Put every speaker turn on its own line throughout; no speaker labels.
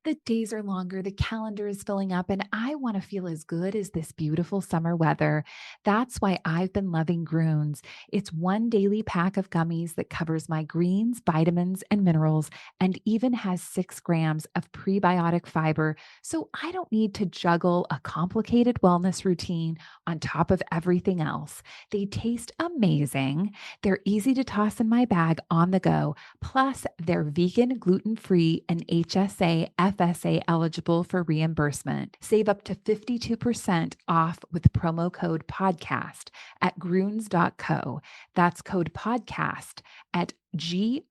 The days are longer, the calendar is filling up, and I want to feel as good as this beautiful summer weather. That's why I've been loving Groons. It's one daily pack of gummies that covers my greens, vitamins, and minerals, and even has 6 grams of prebiotic fiber, so I don't need to juggle a complicated wellness routine on top of everything else. They taste amazing. They're easy to toss in my bag on the go. Plus, they're vegan, gluten-free, and HSA, FSA eligible for reimbursement. Save up to 52% off with promo code podcast at Groons.co. That's code podcast at GRUNS.co.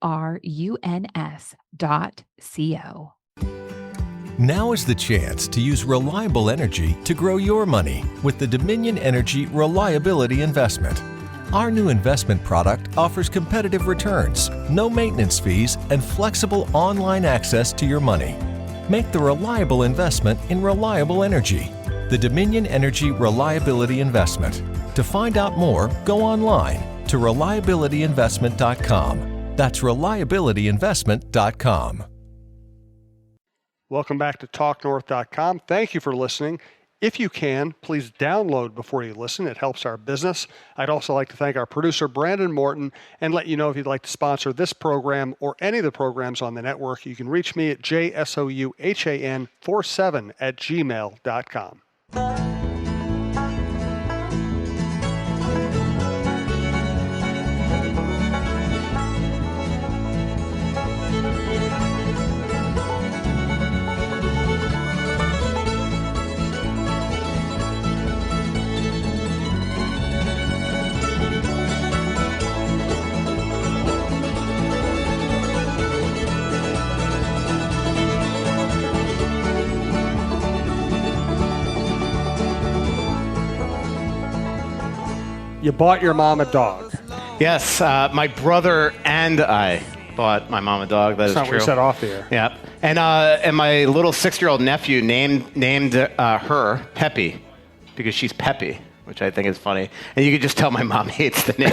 Now is the chance to use reliable energy to grow your money with the Dominion Energy Reliability Investment. Our new investment product offers competitive returns, no maintenance fees, and flexible online access to your money. Make the reliable investment in reliable energy. The Dominion Energy Reliability Investment. To find out more, go online to reliabilityinvestment.com. That's reliabilityinvestment.com.
Welcome back to TalkNorth.com. Thank you for listening. If you can, please download before you listen. It helps our business. I'd also like to thank our producer, Brandon Morton, and let you know if you'd like to sponsor this program or any of the programs on the network, you can reach me at jsouhan47@gmail.com. You bought your mom a dog.
Yes, my brother and I bought my mom a dog. That is
That's not
true.
what you said off the air.
Yep. And my little 6-year-old nephew named her Peppy because she's Peppy, which I think is funny. And you could just tell my mom hates the name.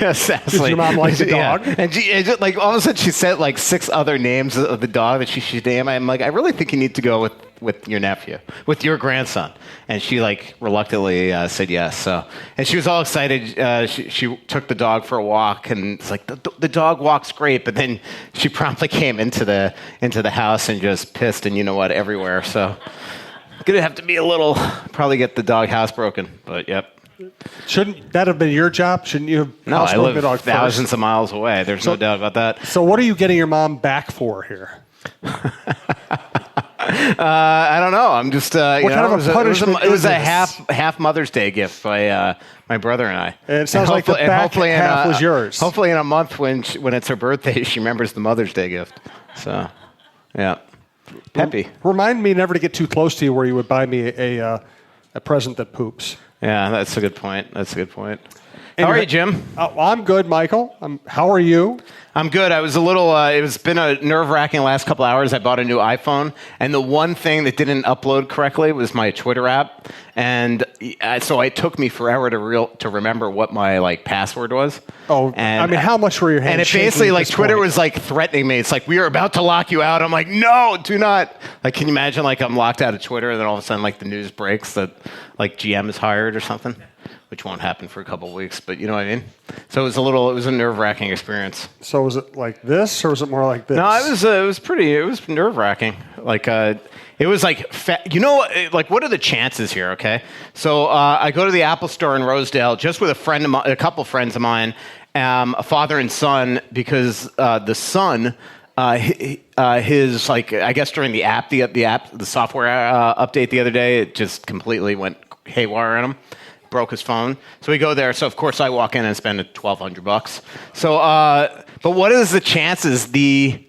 Yes,
Does your mom like the dog?
Yeah. And she just, like, all of a sudden she said like 6 other names of the dog that she should name. I'm like, I really think you need to go with your nephew, with your grandson. And she like reluctantly said yes. So, and she was all excited. She took the dog for a walk, and it's like the dog walks great. But then she promptly came into the house and just pissed and you know what everywhere. So, gonna have to be a little, probably get the dog housebroken. But yep.
Shouldn't that have been your job? Shouldn't you have
No, I live
the dog
thousands
first?
of miles away. There's no doubt about that.
So what are you getting your mom back for here?
I don't know. I'm just.
What kind of a punishment
It was
is
a
this?
half Mother's Day gift by my brother and I.
And it sounds like the back half was yours.
Hopefully, in a month when it's her birthday, she remembers the Mother's Day gift. So, yeah, Peppy.
Remind me never to get too close to you where you would buy me a present that poops.
Yeah, that's a good point. How are you, Jim?
I'm good, Michael. How are you?
I'm good. I was a little, it's been a nerve-wracking last couple hours. I bought a new iPhone, and the one thing that didn't upload correctly was my Twitter app. And so it took me forever to remember what my password was.
Oh,
and
I mean, how much were your hands
And it
shaking
basically,
at this
Twitter
point?
was threatening me. It's like, we are about to lock you out. I'm like, no, do not. Can you imagine I'm locked out of Twitter, and then all of a sudden the news breaks that GM is hired or something? Which won't happen for a couple of weeks, but you know what I mean? So it was a nerve-wracking experience.
So was it like this, or was it more like this?
No, it was nerve-wracking. It was what are the chances here, okay? So I go to the Apple store in Rosedale just with a couple friends of mine, a father and son, because the son, his I guess during the software update the other day, it just completely went haywire on him. Broke his phone. So we go there. So of course I walk in and spend $1,200. So, but what is the chances the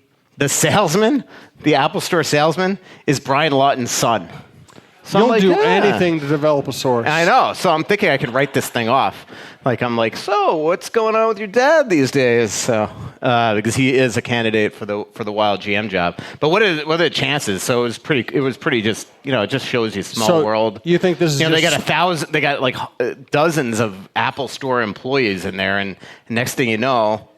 salesman, the Apple Store salesman, is Brian Lawton's son? So
You'll do anything to develop a source.
I know. So I'm thinking I could write this thing off. So what's going on with your dad these days? So because he is a candidate for the Wild GM job. But what are the chances? So it was pretty just, it just shows you small world.
You think this is
they got dozens of Apple Store employees in there, and next thing you know,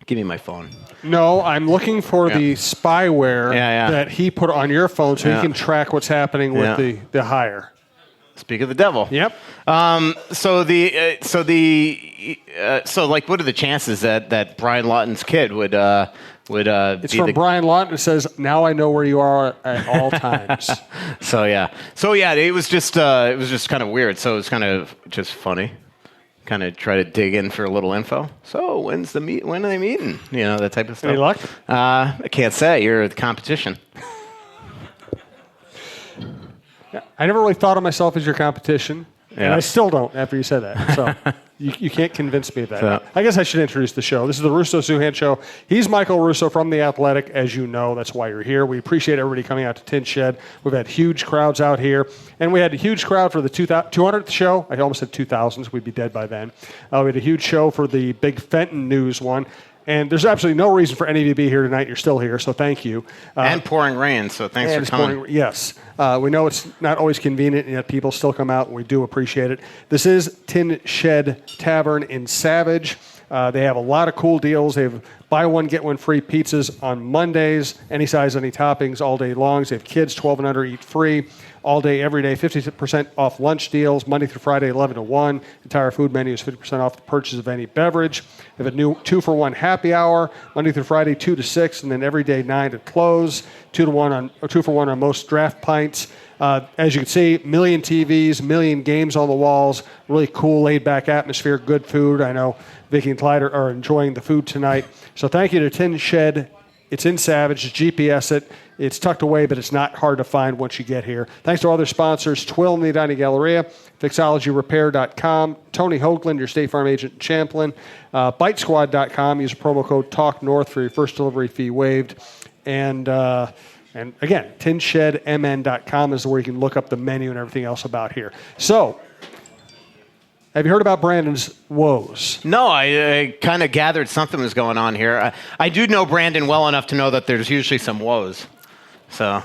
Give me my phone.
No, I'm looking for the spyware that he put on your phone so he can track what's happening with the hire.
Speak of the devil.
Yep.
So like, what are the chances that Brian Lawton's kid would
It's from Brian Lawton. It says, "Now I know where you are at all times."
So it was just kind of weird. So it was kind of just funny. Kind of try to dig in for a little info. So when are they meeting? You know, that type of stuff.
Any luck?
I can't say. You're the competition.
Yeah, I never really thought of myself as your competition, and I still don't after you said that. So you can't convince me of that. So, I guess I should introduce the show. This is the Russo-Souhan Show. He's Michael Russo from The Athletic, as you know. That's why you're here. We appreciate everybody coming out to Tin Shed. We've had huge crowds out here, and we had a huge crowd for the 200th show. I almost said 2000s. We'd be dead by then. We had a huge show for the big Fenton News one. And there's absolutely no reason for any of you to be here tonight. You're still here, so thank you.
And pouring rain, so thanks for coming.
Yes. We know it's not always convenient, and yet people still come out, and we do appreciate it. This is Tin Shed Tavern in Savage. They have a lot of cool deals. They have buy one, get one free pizzas on Mondays, any size, any toppings, all day long. They have kids 12 and under eat free. All day, every day, 50% off lunch deals, Monday through Friday, 11 to 1. Entire food menu is 50% off the purchase of any beverage. They have a new 2-for-1 happy hour, Monday through Friday, 2 to 6, and then every day, 9 to close. 2-for-1 on most draft pints. As you can see, million TVs, million games on the walls, really cool, laid-back atmosphere, good food. I know Vicky and Clyde are enjoying the food tonight. So thank you to Tin Shed. It's in Savage. Just GPS it. It's tucked away, but it's not hard to find once you get here. Thanks to our other sponsors, Twill and the Edina Galleria, Fixologyrepair.com, Tony Hoaglund, your State Farm agent in Champlin, BiteSquad.com. Use promo code TALKNORTH for your first delivery fee waived. And again, TinShedMN.com is where you can look up the menu and everything else about here. So, have you heard about Brandon's woes?
No, I kind of gathered something was going on here. I do know Brandon well enough to know that there's usually some woes. So,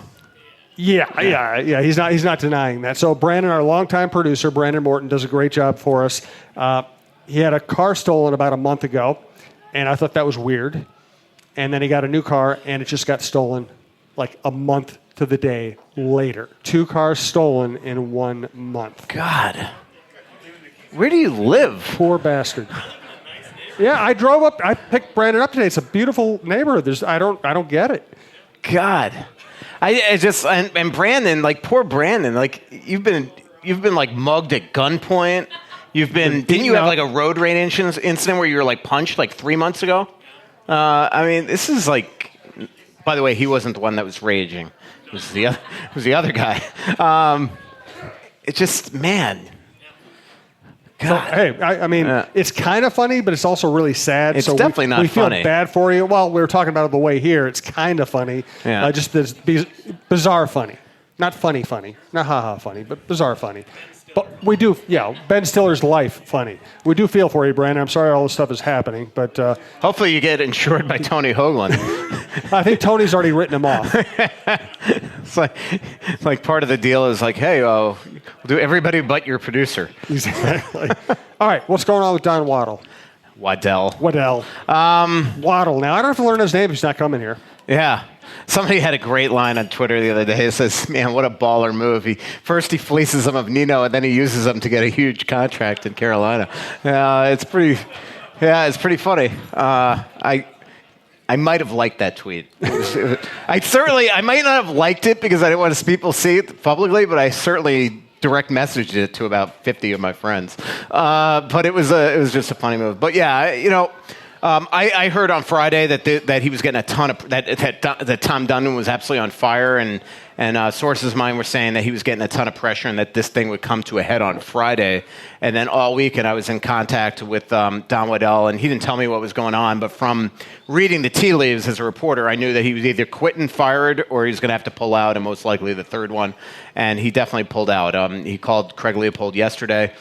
yeah. He's not denying that. So, Brandon, our longtime producer, Brandon Morton, does a great job for us. He had a car stolen about a month ago, and I thought that was weird. And then he got a new car, and it just got stolen like a month to the day later. 2 cars stolen in 1 month.
God. Where do you live?
Poor bastard. Yeah, I drove up. I picked Brandon up today. It's a beautiful neighborhood. I don't get it.
God. I just and Brandon, like poor Brandon, like you've been like mugged at gunpoint. Didn't you have like a road rage incident where you were like punched like 3 months ago? I mean, this is like. By the way, he wasn't the one that was raging. It was the other guy. It's just, man. God.
So, hey, I mean, it's kind of funny, but it's also really sad.
It's
so
definitely not
funny. We feel
funny.
bad for you. Well, we were talking about it the way here. It's kind of funny.
Yeah.
Just this bizarre funny. Not funny. Not ha-ha funny, but bizarre funny. But we do, Ben Stiller's life funny. We do feel for you, Brandon. I'm sorry all this stuff is happening, but...
hopefully you get insured by Tony Hoaglund.
I think Tony's already written him off.
It's like part of the deal is like, hey, we'll do everybody but your producer.
Exactly. All right, what's going on with Don Waddell?
Waddell.
Waddell. Now, I don't have to learn his name if he's not coming here.
Yeah. Somebody had a great line on Twitter the other day. It says, man, what a baller move. First he fleeces him of Nino, and then he uses him to get a huge contract in Carolina. It's pretty funny. I might have liked that tweet. I might not have liked it because I didn't want people to see it publicly, but I certainly direct messaged it to about 50 of my friends. But it was just a funny move. But yeah, I heard on Friday that he was getting a ton of that Tom Dundon was absolutely on fire, and sources of mine were saying that he was getting a ton of pressure and that this thing would come to a head on Friday. And then all weekend I was in contact with Don Waddell, and he didn't tell me what was going on, but from reading the tea leaves as a reporter, I knew that he was either quit and fired or he was going to have to pull out, and most likely the third one. And he definitely pulled out. He called Craig Leopold yesterday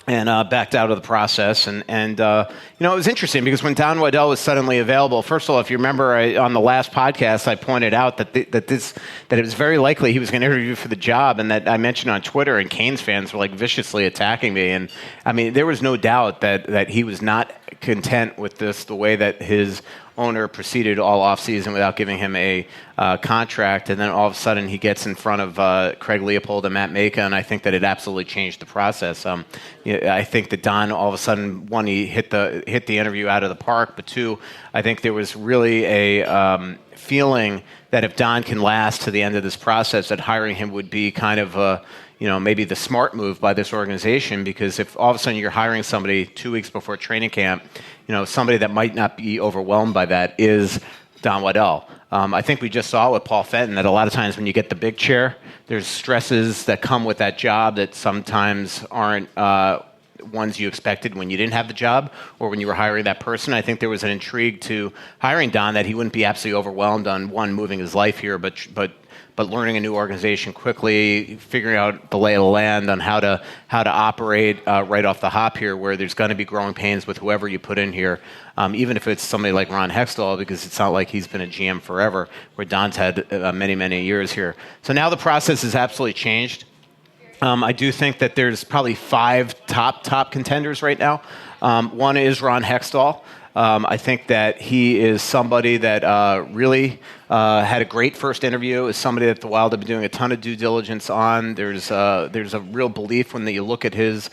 and backed out of the process. And it was interesting because when Don Waddell was suddenly available, first of all, if you remember on the last podcast, I pointed out that it was very likely he was going to interview for the job, and that I mentioned on Twitter, and Canes fans were like viciously attacking me. And I mean, there was no doubt that he was not content with the way that his owner proceeded all offseason without giving him a contract, and then all of a sudden he gets in front of Craig Leopold and Matt Maka, and I think that it absolutely changed the process. I think that Don, all of a sudden, one, he hit the interview out of the park, but two, I think there was really a feeling that if Don can last to the end of this process, that hiring him would be kind of maybe the smart move by this organization, because if all of a sudden you're hiring somebody 2 weeks before training camp, somebody that might not be overwhelmed by that is Don Waddell. I think we just saw with Paul Fenton that a lot of times when you get the big chair, there's stresses that come with that job that sometimes aren't ones you expected when you didn't have the job or when you were hiring that person. I think there was an intrigue to hiring Don that he wouldn't be absolutely overwhelmed on, one, moving his life here, but learning a new organization quickly, figuring out the lay of the land on how to operate right off the hop here, where there's going to be growing pains with whoever you put in here, even if it's somebody like Ron Hextall, because it's not like he's been a GM forever, where Don's had many, many years here. So now the process has absolutely changed. I do think that there's probably 5 top contenders right now. One is Ron Hextall. I think that he is somebody that really had a great first interview, is somebody that the Wild have been doing a ton of due diligence on. There's a real belief when you look at his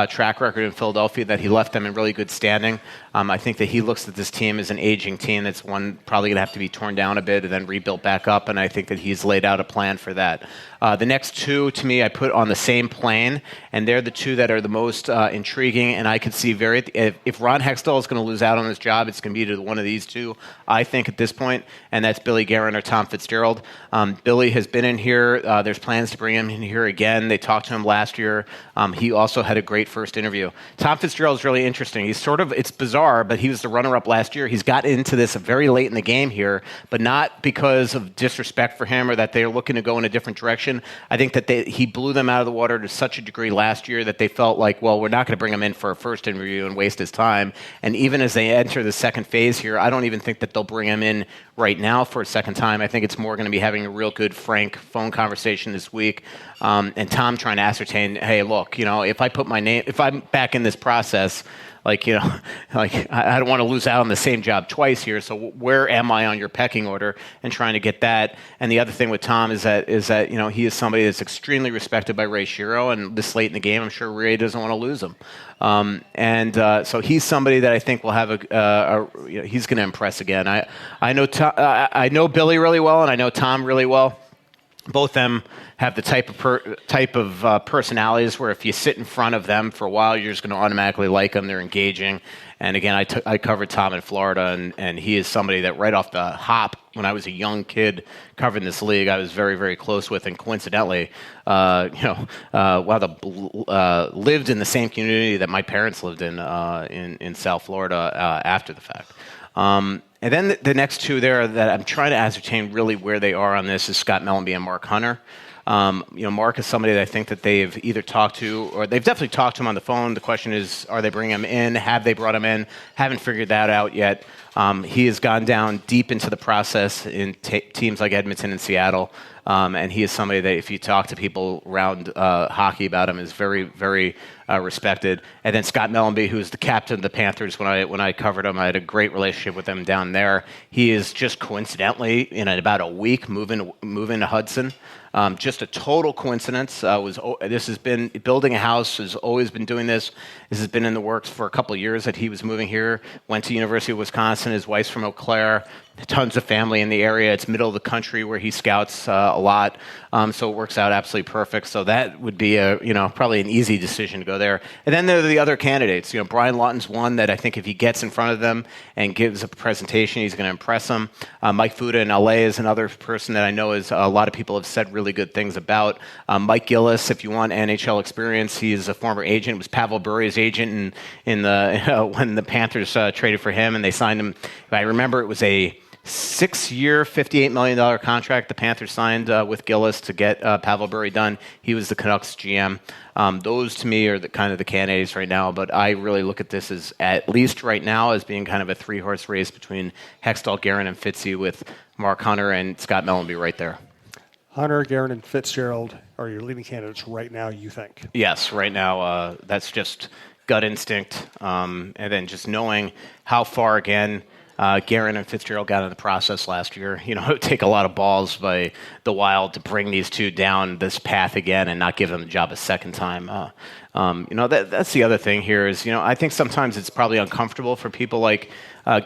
track record in Philadelphia that he left them in really good standing. I think that he looks at this team as an aging team that's probably going to have to be torn down a bit and then rebuilt back up, and I think that he's laid out a plan for that. The next two, to me, I put on the same plane, and they're the two that are the most intriguing, and I could see if Ron Hextall is going to lose out on this job, it's going to be to one of these two, I think, at this point, and that's Billy Guerin or Tom Fitzgerald. Billy has been in here. There's plans to bring him in here again. They talked to him last year. He also had a great first interview. Tom Fitzgerald is really interesting. It's bizarre, but he was the runner-up last year. He's got into this very late in the game here, but not because of disrespect for him or that they're looking to go in a different direction. I think that he blew them out of the water to such a degree last year that they felt like, well, we're not going to bring him in for a first interview and waste his time. And even as they enter the second phase here, I don't even think that they'll bring him in right now for a second time. I think it's more going to be having a real good, frank phone conversation this week, and Tom trying to ascertain, hey, look, if I put my name, if I'm back in this process, I don't want to lose out on the same job twice here. So where am I on your pecking order, and trying to get that. And the other thing with Tom is that he is somebody that's extremely respected by Ray Shero, and this late in the game, I'm sure Ray doesn't want to lose him. So he's somebody that I think will have he's going to impress again. I know Billy really well, and I know Tom really well. Both of them have the type of personalities where if you sit in front of them for a while, you're just going to automatically like them. They're engaging. And again, I covered Tom in Florida, and he is somebody that right off the hop, when I was a young kid covering this league, I was very, very close with, and coincidentally, lived in the same community that my parents lived in South Florida after the fact. And then the next two there that I'm trying to ascertain really where they are on this is Scott Mellenby and Mark Hunter. Mark is somebody that I think that they've either talked to, or they've definitely talked to him on the phone. The question is, are they bringing him in? Have they brought him in? Haven't figured that out yet. He has gone down deep into the process in teams like Edmonton and Seattle. And he is somebody that if you talk to people around hockey about him is very, very respected. And then Scott Mellenby, who's the captain of the Panthers, when I covered him, I had a great relationship with him down there. He is just coincidentally, in about a week, moving to Hudson. Just a total coincidence. This has been building a house, has always been doing this. This has been in the works for a couple of years that he was moving here. Went to University of Wisconsin. His wife's from Eau Claire. Tons of family in the area. It's middle of the country where he scouts a lot. So it works out absolutely perfect. So that would be probably an easy decision to go there. And then there are the other candidates. Brian Lawton's one that I think if he gets in front of them and gives a presentation, he's going to impress them. Mike Fuda in LA is another person that I know is a lot of people have said really good things about. Mike Gillis, if you want NHL experience, he is a former agent. It was Pavel Bure's agent in the when the Panthers traded for him and they signed him. I remember it was a 6-year, $58 million contract the Panthers signed with Gillis to get Pavel Bure done. He was the Canucks GM. Those, to me, are the candidates right now, but I really look at this as, at least right now, as being kind of a 3-horse race between Hextall, Guerin, and Fitzy, with Mark Hunter and Scott Mellenby right there.
Hunter, Guerin, and Fitzgerald are your leading candidates right now, you think?
Yes, right now. That's just gut instinct, and then just knowing how far again Guerin and Fitzgerald got in the process last year. It would take a lot of balls by the Wild to bring these two down this path again and not give them the job a second time. That's the other thing here is, I think sometimes it's probably uncomfortable for people like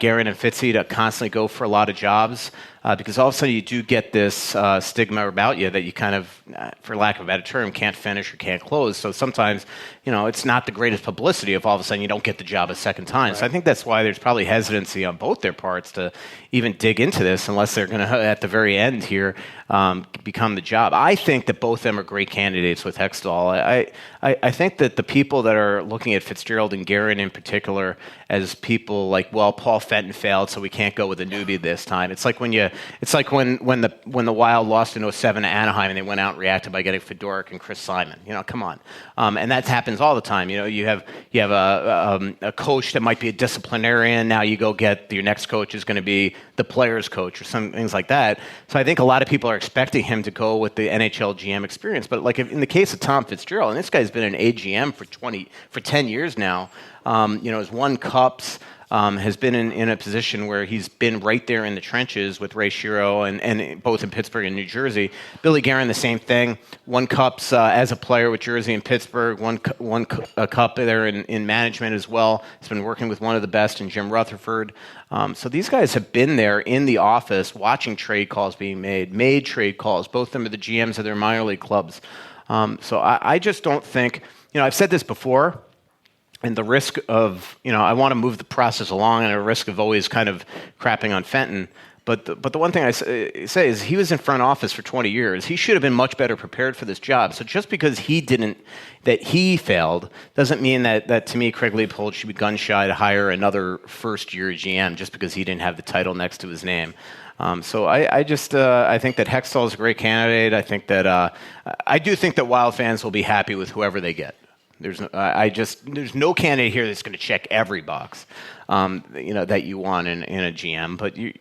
Guerin and Fitzy to constantly go for a lot of jobs because all of a sudden you do get this stigma about you that you kind of, for lack of a better term, can't finish or can't close. So sometimes, it's not the greatest publicity if all of a sudden you don't get the job a second time. Right. So I think that's why there's probably hesitancy on both their parts to even dig into this unless they're going to, at the very end here, become the job. I think that both of them are great candidates with Hextall. I think that the people that are looking at Fitzgerald and Guerin in particular as people like, well, Paul Fenton failed, so we can't go with a newbie this time. It's like when the Wild lost in 07 to Anaheim and they went out and reacted by getting Fedoruk and Chris Simon. Come on. And that happens all the time. You have a coach that might be a disciplinarian. Now you go get your next coach is going to be the player's coach or some things like that. So I think a lot of people are expecting him to go with the NHL GM experience. But like in the case of Tom Fitzgerald, and this guy's been an AGM for 10 years now, has won cups, has been in a position where he's been right there in the trenches with Ray Shero and both in Pittsburgh and New Jersey. Billy Guerin, the same thing. Won cups as a player with Jersey and Pittsburgh. Won a cup there in management as well. He's been working with one of the best in Jim Rutherford. So these guys have been there in the office watching trade calls being made trade calls. Both of them are the GMs of their minor league clubs. So I just don't think, I've said this before, and the risk of, I want to move the process along and a risk of always kind of crapping on Fenton. But the one thing I say is he was in front office for 20 years. He should have been much better prepared for this job. So just because he failed doesn't mean that to me, Craig Leopold should be gun shy to hire another first-year GM just because he didn't have the title next to his name. So I think that Hextall is a great candidate. I do think that Wild fans will be happy with whoever they get. There's no candidate here that's going to check every box, that you want in a GM.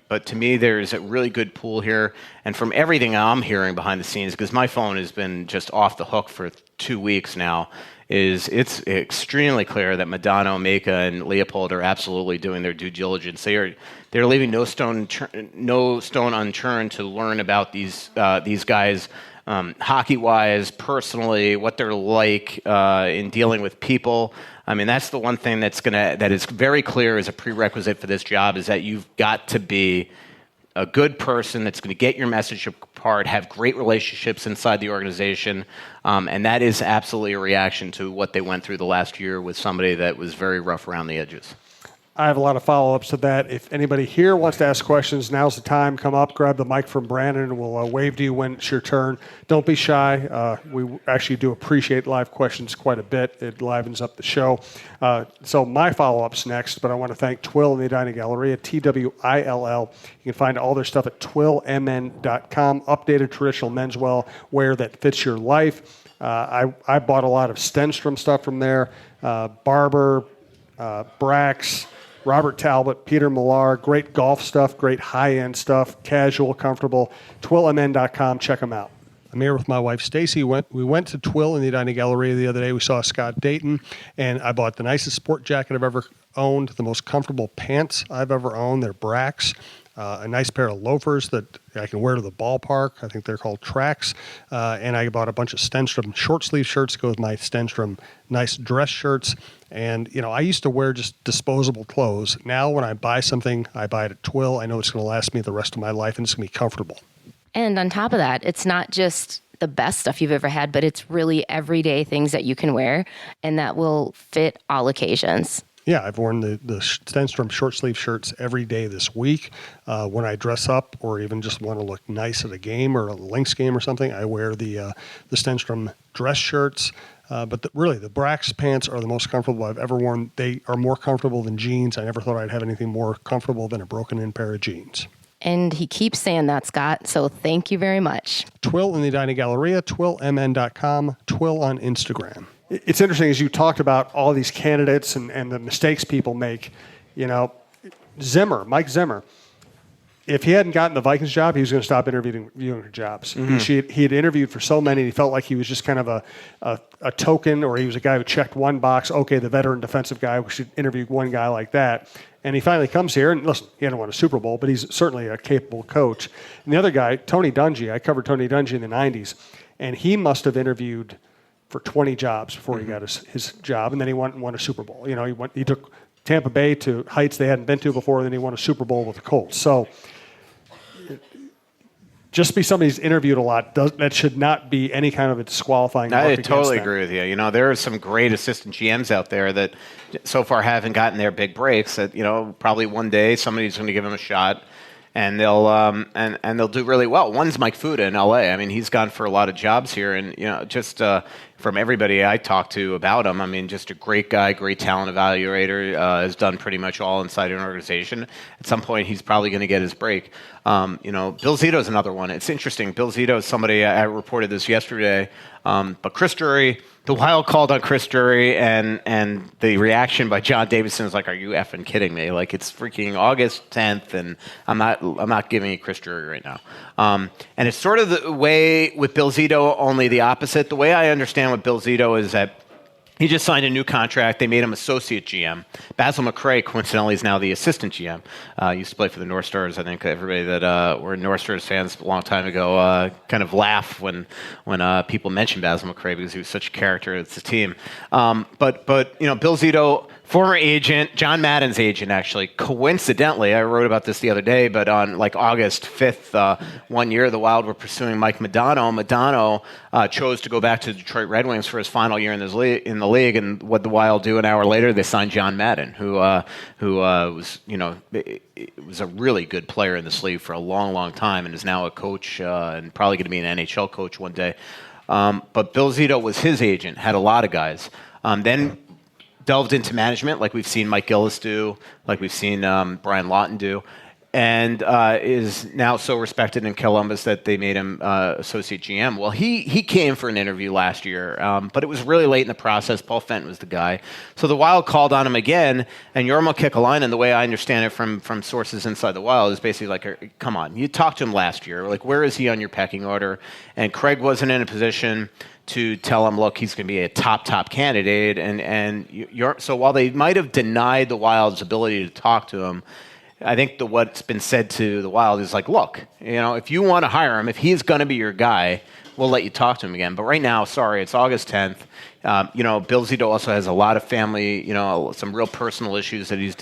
But to me, there's a really good pool here. And from everything I'm hearing behind the scenes, because my phone has been just off the hook for 2 weeks now, it's extremely clear that Modano, Maka, and Leopold are absolutely doing their due diligence. They're leaving no stone unturned to learn about these guys. Hockey-wise, personally, what they're like in dealing with people. I mean, that's the one thing that is very clear as a prerequisite for this job is that you've got to be a good person that's going to get your message apart, have great relationships inside the organization, and that is absolutely a reaction to what they went through the last year with somebody that was very rough around the edges.
I have a lot of follow-ups to that. If anybody here wants to ask questions, now's the time. Come up, grab the mic from Brandon, and we'll wave to you when it's your turn. Don't be shy. We actually do appreciate live questions quite a bit. It livens up the show. So my follow-up's next, but I want to thank Twill and the Edina Galleria, TWILL. You can find all their stuff at twillmn.com. Updated traditional menswear wear that fits your life. I bought a lot of Stenstrom stuff from there. Barber, Brax, Robert Talbot, Peter Millar, great golf stuff, great high-end stuff, casual, comfortable. TwillMN.com, check them out. I'm here with my wife, Stacy. We went to Twill in the Edina Galleria the other day. We saw Scott Dayton, and I bought the nicest sport jacket I've ever owned, the most comfortable pants I've ever owned. They're Brax. A nice pair of loafers that I can wear to the ballpark. I think they're called Tracks. And I bought a bunch of Stenstrom short sleeve shirts to go with my Stenstrom nice dress shirts. And, I used to wear just disposable clothes. Now when I buy something, I buy it at Twill. I know it's going to last me the rest of my life and it's going to be comfortable.
And on top of that, it's not just the best stuff you've ever had, but it's really everyday things that you can wear and that will fit all occasions.
Yeah, I've worn the Stenstrom short sleeve shirts every day this week. When I dress up or even just want to look nice at a game or a Lynx game or something, I wear the Stenstrom dress shirts. But really, the Brax pants are the most comfortable I've ever worn. They are more comfortable than jeans. I never thought I'd have anything more comfortable than a broken-in pair of jeans.
And he keeps saying that, Scott, so thank you very much.
Twill in the Edina Galleria, twillmn.com, Twill on Instagram. It's interesting, as you talked about all these candidates and the mistakes people make, Mike Zimmer, if he hadn't gotten the Vikings job, he was going to stop interviewing for jobs. He had interviewed for so many, he felt like he was just kind of a token, or he was a guy who checked one box. Okay, the veteran defensive guy, we should interview one guy like that. And he finally comes here, and listen, he hadn't won a Super Bowl, but he's certainly a capable coach. And the other guy, Tony Dungy, I covered Tony Dungy in the 90s, and he must have interviewed for 20 jobs before he got his job, and then he went and won a Super Bowl. You know, he took Tampa Bay to heights they hadn't been to before, and then he won a Super Bowl with the Colts. So just be somebody who's interviewed a lot, that should not be any kind of a disqualifying mark
I
against
totally
them.
agree with you. You know, there are some great assistant GMs out there that so far haven't gotten their big breaks. That, you know, probably one day somebody's going to give them a shot, and they'll and they'll do really well. One's Mike Fuda in LA. I mean, he's gone for a lot of jobs here, and you know, just from everybody I talked to about him, I mean, just a great guy, great talent evaluator, has done pretty much all inside an organization. At some point, he's probably going to get his break. You know, Bill Zito is another one. It's interesting. Bill Zito is somebody, I reported this yesterday, but Chris Drury, the Wild called on Chris Drury, and the reaction by John Davidson is like, "Are you effing kidding me? Like, it's freaking August 10th, and I'm not giving you Chris Drury right now." And it's sort of the way with Bill Zito, only the opposite. The way I understand with Bill Zito is that he just signed a new contract. They made him associate GM. Basil McRae, coincidentally, is now the assistant GM. Used to play for the North Stars. I think everybody that were North Stars fans a long time ago kind of laugh when people mention Basil McRae because he was such a character of the team. But you know, Bill Zito, former agent, John Madden's agent, actually, coincidentally, I wrote about this the other day, but on like August 5th, 1 year, the Wild were pursuing Mike Modano. Modano chose to go back to the Detroit Red Wings for his final year in the league, and what the Wild do an hour later, they signed John Madden, who was, you know, was a really good player in this league for a long, long time, and is now a coach and probably going to be an NHL coach one day. But Bill Zito was his agent, had a lot of guys. Then delved into management, like we've seen Mike Gillis do, like we've seen Brian Lawton do, and is now so respected in Columbus that they made him associate GM. Well, he came for an interview last year, but it was really late in the process. Paul Fenton was the guy. So the Wild called on him again, and Jorma Kekalainen, the way I understand it from sources inside the Wild, is basically like, come on, you talked to him last year. Like, where is he on your pecking order? And Craig wasn't in a position to tell him, look, he's going to be a top candidate. So while they might have denied the Wild's ability to talk to him, I think what's been said to the Wild is like, look, you know, if you want to hire him, if he's going to be your guy, we'll let you talk to him again. But right now, sorry, it's August 10th. You know, Bill Zito also has a lot of family, you know, some real personal issues that his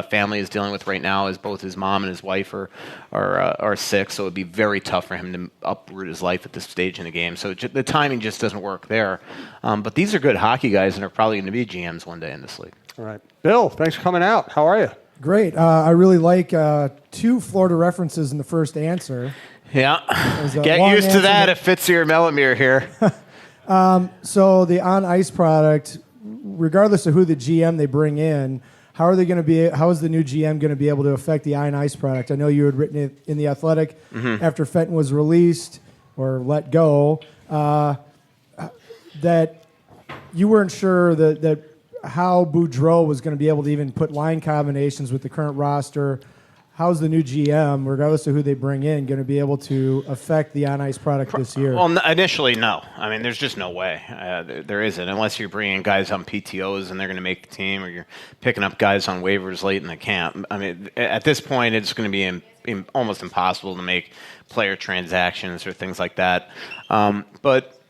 family is dealing with right now, as both his mom and his wife are sick. So it'd be very tough for him to uproot his life at this stage in the game. So the timing just doesn't work there. But these are good hockey guys, and are probably going to be GMs one day in this league.
All right. Bill, thanks for coming out. How are you?
Great. I really like two Florida references in the first answer.
Yeah. Get used to that if Fitzy or Melamere here.
So the on-ice product, regardless of who the GM they bring in, how is the new GM going to be able to affect the on-ice product? I know you had written it in The Athletic after Fenton was released or let go, that you weren't sure that how Boudreau was going to be able to even put line combinations with the current roster. How's the new GM, regardless of who they bring in, going to be able to affect the on-ice product this year?
Well, initially, no. I mean, there's just no way. There isn't, unless you're bringing guys on PTOs and they're going to make the team, or you're picking up guys on waivers late in the camp. I mean, at this point, it's going to be almost impossible to make player transactions or things like that.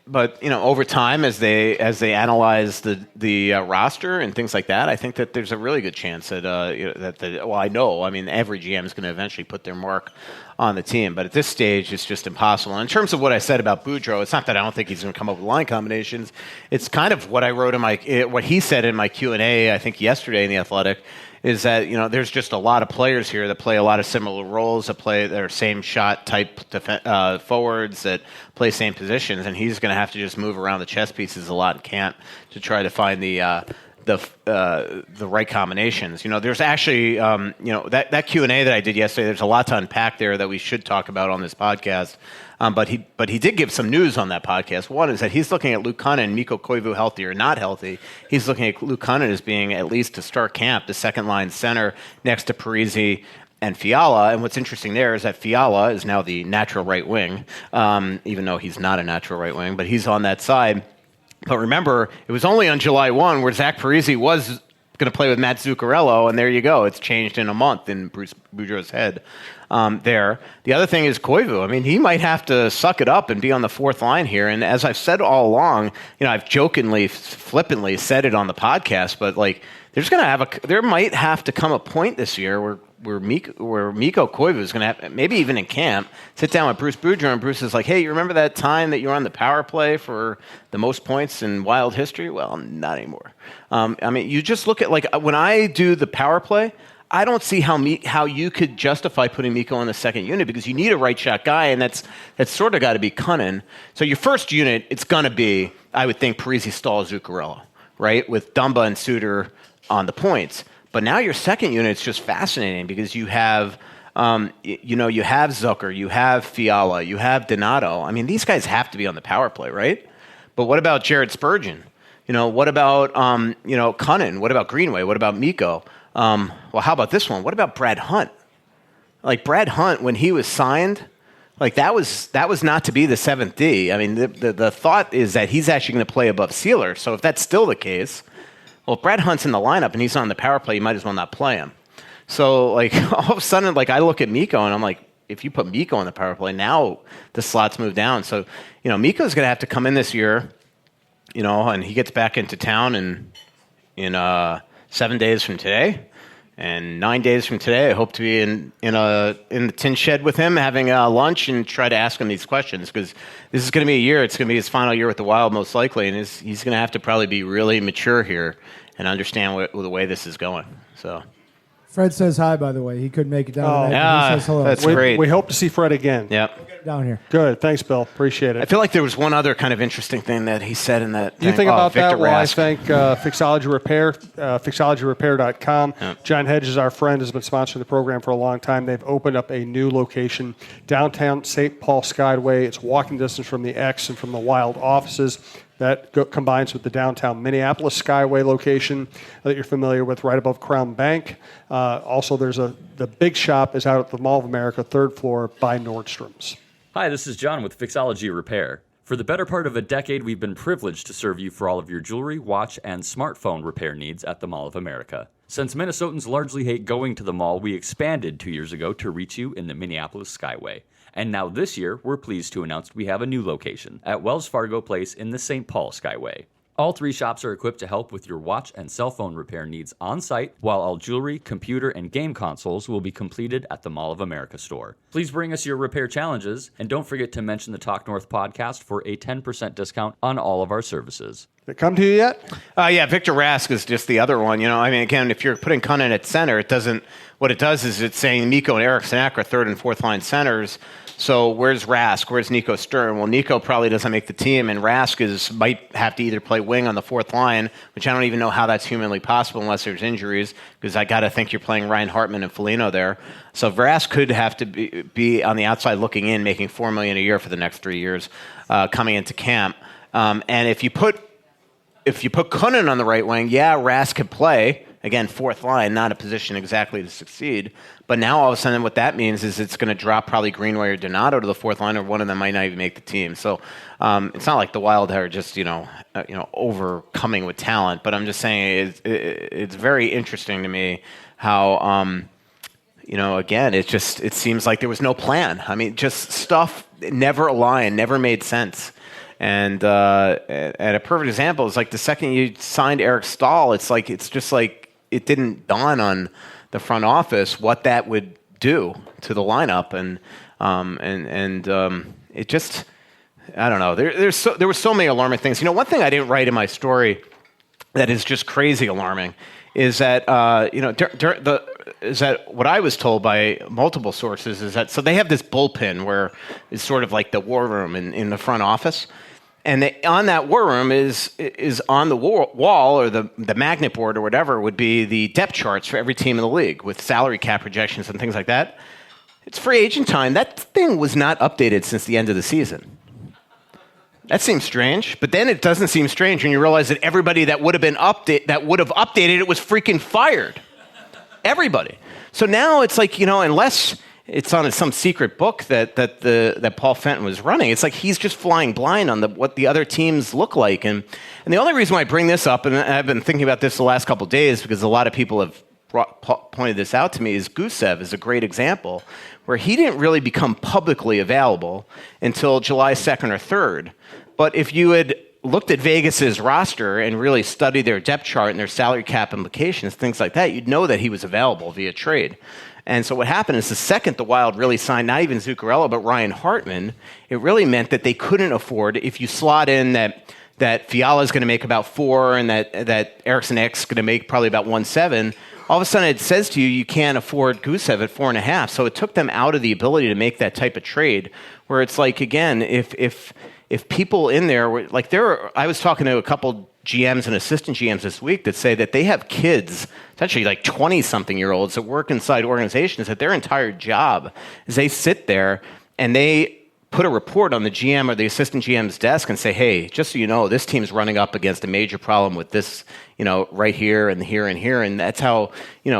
But you know, over time, as they analyze the roster and things like that, I think that there's a really good chance that I mean, every GM is going to eventually put their mark on the team. But at this stage, it's just impossible. In terms of what I said about Boudreau, it's not that I don't think he's going to come up with line combinations. It's kind of what I wrote in what he said in my Q&A, I think yesterday in The Athletic, is that, you know, there's just a lot of players here that play a lot of similar roles, that play their same shot type forwards, that play same positions, and he's going to have to just move around the chess pieces a lot in camp to try to find the right combinations. You know, there's actually, you know, that Q&A that I did yesterday, there's a lot to unpack there that we should talk about on this podcast. But he did give some news on that podcast. One is that he's looking at Luke Kunin and Mikko Koivu healthy or not healthy. He's looking at Luke Kunin as being, at least to start camp, the second line center next to Parise and Fiala. And what's interesting there is that Fiala is now the natural right wing, even though he's not a natural right wing, but he's on that side. But remember, it was only on July 1 where Zach Parise was going to play with Matt Zuccarello, and there you go. It's changed in a month in Bruce Boudreau's head there. The other thing is Koivu. I mean, he might have to suck it up and be on the fourth line here. And as I've said all along, I've jokingly, flippantly said it on the podcast, but like, there might have to come a point this year where Mikko Koivu is going to have, maybe even in camp, sit down with Bruce Boudreau, and Bruce is like, hey, you remember that time that you were on the power play for the most points in Wild history? Well, not anymore. I mean, you just look at, like, when I do the power play, I don't see how you could justify putting Mikko in the second unit, because you need a right shot guy, and that's sort of got to be Cunnin. So your first unit, it's going to be, I would think, Parise, Stahl, Zuccarello, right, with Dumba and Suter on the points. But now your second unit's just fascinating, because you have, you have Zucker, you have Fiala, you have Donato. I mean, these guys have to be on the power play, right? But what about Jared Spurgeon? What about, Cunnin? What about Greenway? What about Mikko? Well, how about this one? What about Brad Hunt? Like, Brad Hunt, when he was signed, like, that was not to be the 7th D. I mean, the thought is that he's actually going to play above Sealer. So if that's still the case, well, if Brad Hunt's in the lineup and he's on the power play, you might as well not play him. So, like, all of a sudden, like, I look at Mikko and I'm like, if you put Mikko on the power play, now the slots move down. So, Mikko's going to have to come in this year, and he gets back into town in 7 days from today. And 9 days from today, I hope to be in the tin shed with him, having lunch, and try to ask him these questions, because this is going to be a year. It's going to be his final year with the Wild, most likely, and he's going to have to probably be really mature here and understand the way this is going. So,
Fred says hi, by the way. He couldn't make it down tonight.
Yeah,
he says hello.
that's great.
We hope to see Fred again.
Yep.
Down here.
Good. Thanks, Bill. Appreciate it.
I feel like there was one other kind of interesting thing that he said in that.
You think about
Victor
that? Well, I
Rask.
thank Fixology Repair, fixologyrepair.com.
Yep.
John Hedges, our friend, has been sponsoring the program for a long time. They've opened up a new location, downtown St. Paul Skyway. It's walking distance from the X and from the Wild offices. That combines with the downtown Minneapolis Skyway location that you're familiar with, right above Crown Bank. Also, the big shop is out at the Mall of America, 3rd floor by Nordstrom's.
Hi, this is John with Fixology Repair. For the better part of a decade, we've been privileged to serve you for all of your jewelry, watch, and smartphone repair needs at the Mall of America. Since Minnesotans largely hate going to the mall, we expanded 2 years ago to reach you in the Minneapolis Skyway. And now this year, we're pleased to announce we have a new location at Wells Fargo Place in the St. Paul Skyway. All 3 shops are equipped to help with your watch and cell phone repair needs on site, while all jewelry, computer, and game consoles will be completed at the Mall of America store. Please bring us your repair challenges, and don't forget to mention the Talk North podcast for a 10% discount on all of our services.
Did it come to you yet?
Yeah, Victor Rask is just the other one. I mean, again, if you're putting Cunnin at center, what it does is it's saying Mikko and Eriksson Ek are 3rd and 4th line centers. So where's Rask? Where's Nico Sturm? Well, Nico probably doesn't make the team, and Rask might have to either play wing on the 4th line, which I don't even know how that's humanly possible unless there's injuries, because I got to think you're playing Ryan Hartman and Foligno there. So Rask could have to be on the outside looking in, making $4 million a year for the next 3 years coming into camp. And if you put Cunnin on the right wing, yeah, Rask could play. Again, 4th line, not a position exactly to succeed. But now all of a sudden what that means is it's going to drop probably Greenway or Donato to the 4th line, or one of them might not even make the team. So it's not like the Wild are just, overcoming with talent. But I'm just saying it's very interesting to me how, again, it seems like there was no plan. I mean, just stuff never aligned, never made sense. And a perfect example is like the second you signed Eric Stahl, it's just like it didn't dawn on the front office what that would do to the lineup, and it just, I don't know. There were so many alarming things. One thing I didn't write in my story that is just crazy alarming is that what I was told by multiple sources is that, so they have this bullpen where it's sort of like the war room in the front office. And on that war room is on the wall, or the magnet board or whatever, would be the depth charts for every team in the league with salary cap projections and things like that. It's free agent time. That thing was not updated since the end of the season. That seems strange, but then it doesn't seem strange when you realize that everybody that would have updated it was freaking fired. everybody. So now it's like, unless it's on some secret book that Paul Fenton was running, it's like he's just flying blind on what the other teams look like. And the only reason why I bring this up, and I've been thinking about this the last couple of days because a lot of people have pointed this out to me, is Gusev is a great example where he didn't really become publicly available until July 2nd or 3rd. But if you had looked at Vegas's roster and really studied their depth chart and their salary cap implications, things like that, you'd know that he was available via trade. And so what happened is the second the Wild really signed not even Zuccarello, but Ryan Hartman, it really meant that they couldn't afford, if you slot in that Fiala's going to make about 4 and that Eriksson Ek's going to make probably about 1.7, all of a sudden it says to you, you can't afford Gusev at 4.5. So it took them out of the ability to make that type of trade where it's like, again, if people in there were like I was talking to a couple GMs and assistant GMs this week that say that they have kids, it's actually like 20-something-year-olds that work inside organizations that their entire job is they sit there and they put a report on the GM or the assistant GM's desk and say, hey, just so you know, this team's running up against a major problem with this, right here and here and here. And that's how,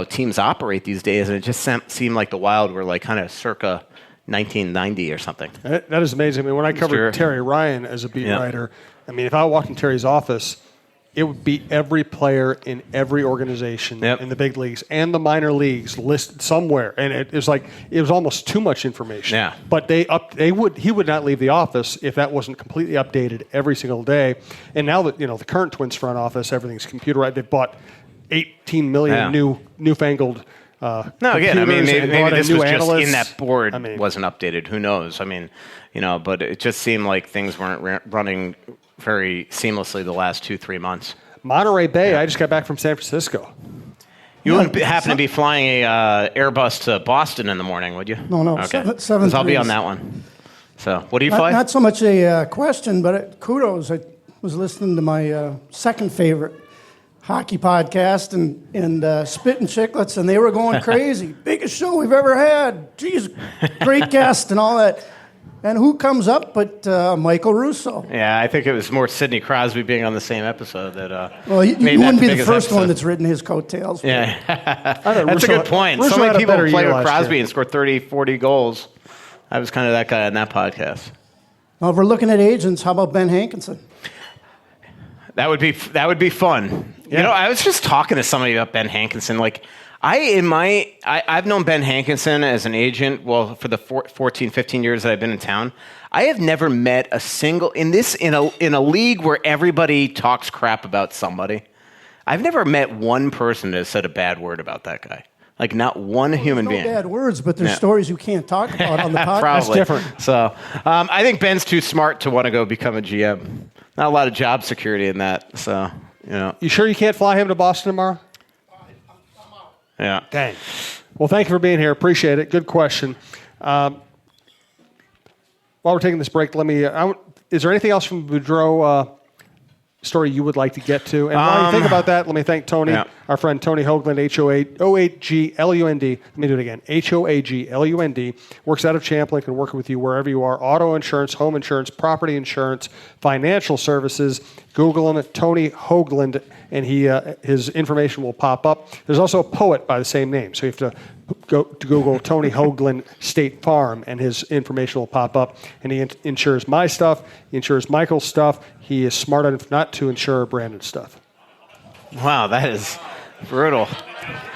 teams operate these days. And it just seemed like the Wild were like kind of circa 1990 or something.
That is amazing. I mean, when I covered Terry Ryan as a beat writer, I mean, if I walked in Terry's office, it would be every player in every organization in the big leagues and the minor leagues listed somewhere, and it was almost too much information.
Yeah.
But he would not leave the office if that wasn't completely updated every single day. And now that the current Twins front office, everything's computerized. They bought 18 million newfangled.
No, again, I mean, maybe this was
analysts.
just in that board wasn't updated. Who knows? I mean, but it just seemed like things weren't running very seamlessly the last 2-3 months.
Monterey Bay, I just got back from San Francisco.
You wouldn't happen to be flying a Airbus to Boston in the morning, would you?
No.
Okay.
7
I'll be on that one. So, what do you fly?
Not so much a question, but kudos. I was listening to my second favorite hockey podcast and Spittin' Chicklets, and they were going crazy. Biggest show we've ever had. Jeez, great guest and all that. And who comes up but Michael Russo?
Yeah, I think it was more Sidney Crosby being on the same episode that
well, you
made
wouldn't
that
be the first
episode.
one that's written his coattails.
Yeah. That's a good point. So many people played with Crosby and scored 30, 40 goals. I was kind of that guy on that podcast.
Well, if we're looking at agents, how about Ben Hankinson?
That would be fun.
Yeah.
I was just talking to somebody about Ben Hankinson. Like, I've known Ben Hankinson as an agent, for the 14, 15 years that I've been in town. I have never met a single, in a league where everybody talks crap about somebody, I've never met one person that has said a bad word about that guy. Like, not one human being.
No bad words, but there's stories you can't talk about on the podcast.
Probably.
That's different.
So, I think Ben's too smart to want to go become a GM. Not a lot of job security in that, so,
You sure you can't fly him to Boston tomorrow?
Yeah.
Dang. Well, thank you for being here. Appreciate it. Good question. While we're taking this break, is there anything else from the Boudreau story you would like to get to? And while you think about that, let me thank Tony, our friend Tony Hoaglund, Hoaglund. Let me do it again. Hoaglund. Works out of Champlain, can work with you wherever you are. Auto insurance, home insurance, property insurance, financial services. Google him, Tony Hoaglund, and his information will pop up. There's also a poet by the same name, so you have to go to Google Tony Hoaglund State Farm, and his information will pop up. And he insures my stuff. He insures Michael's stuff. He is smart enough not to insure Brandon's stuff.
Wow, that is brutal.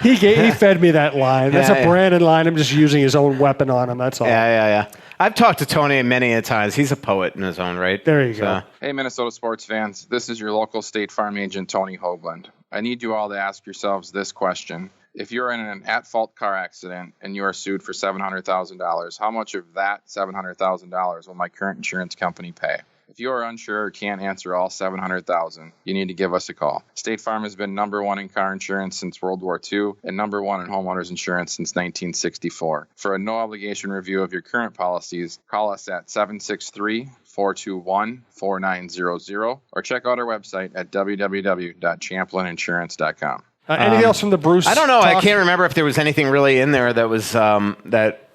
He fed me that line. That's a Brandon line. I'm just using his own weapon on him. That's all.
Yeah. I've talked to Tony many a times. He's a poet in his own right.
There you go.
Hey, Minnesota sports fans. This is your local State Farm agent, Tony Hoaglund. I need you all to ask yourselves this question. If you're in an at-fault car accident and you are sued for $700,000, how much of that $700,000 will my current insurance company pay? If you are unsure or can't answer all $700,000, you need to give us a call. State Farm has been number one in car insurance since World War II and number one in homeowners insurance since 1964. For a no-obligation review of your current policies, call us at 763-421-4900 or check out our website at www.champlininsurance.com.
Anything else from the Bruce?
I don't know.
Talk?
I can't remember if there was anything really in there that was that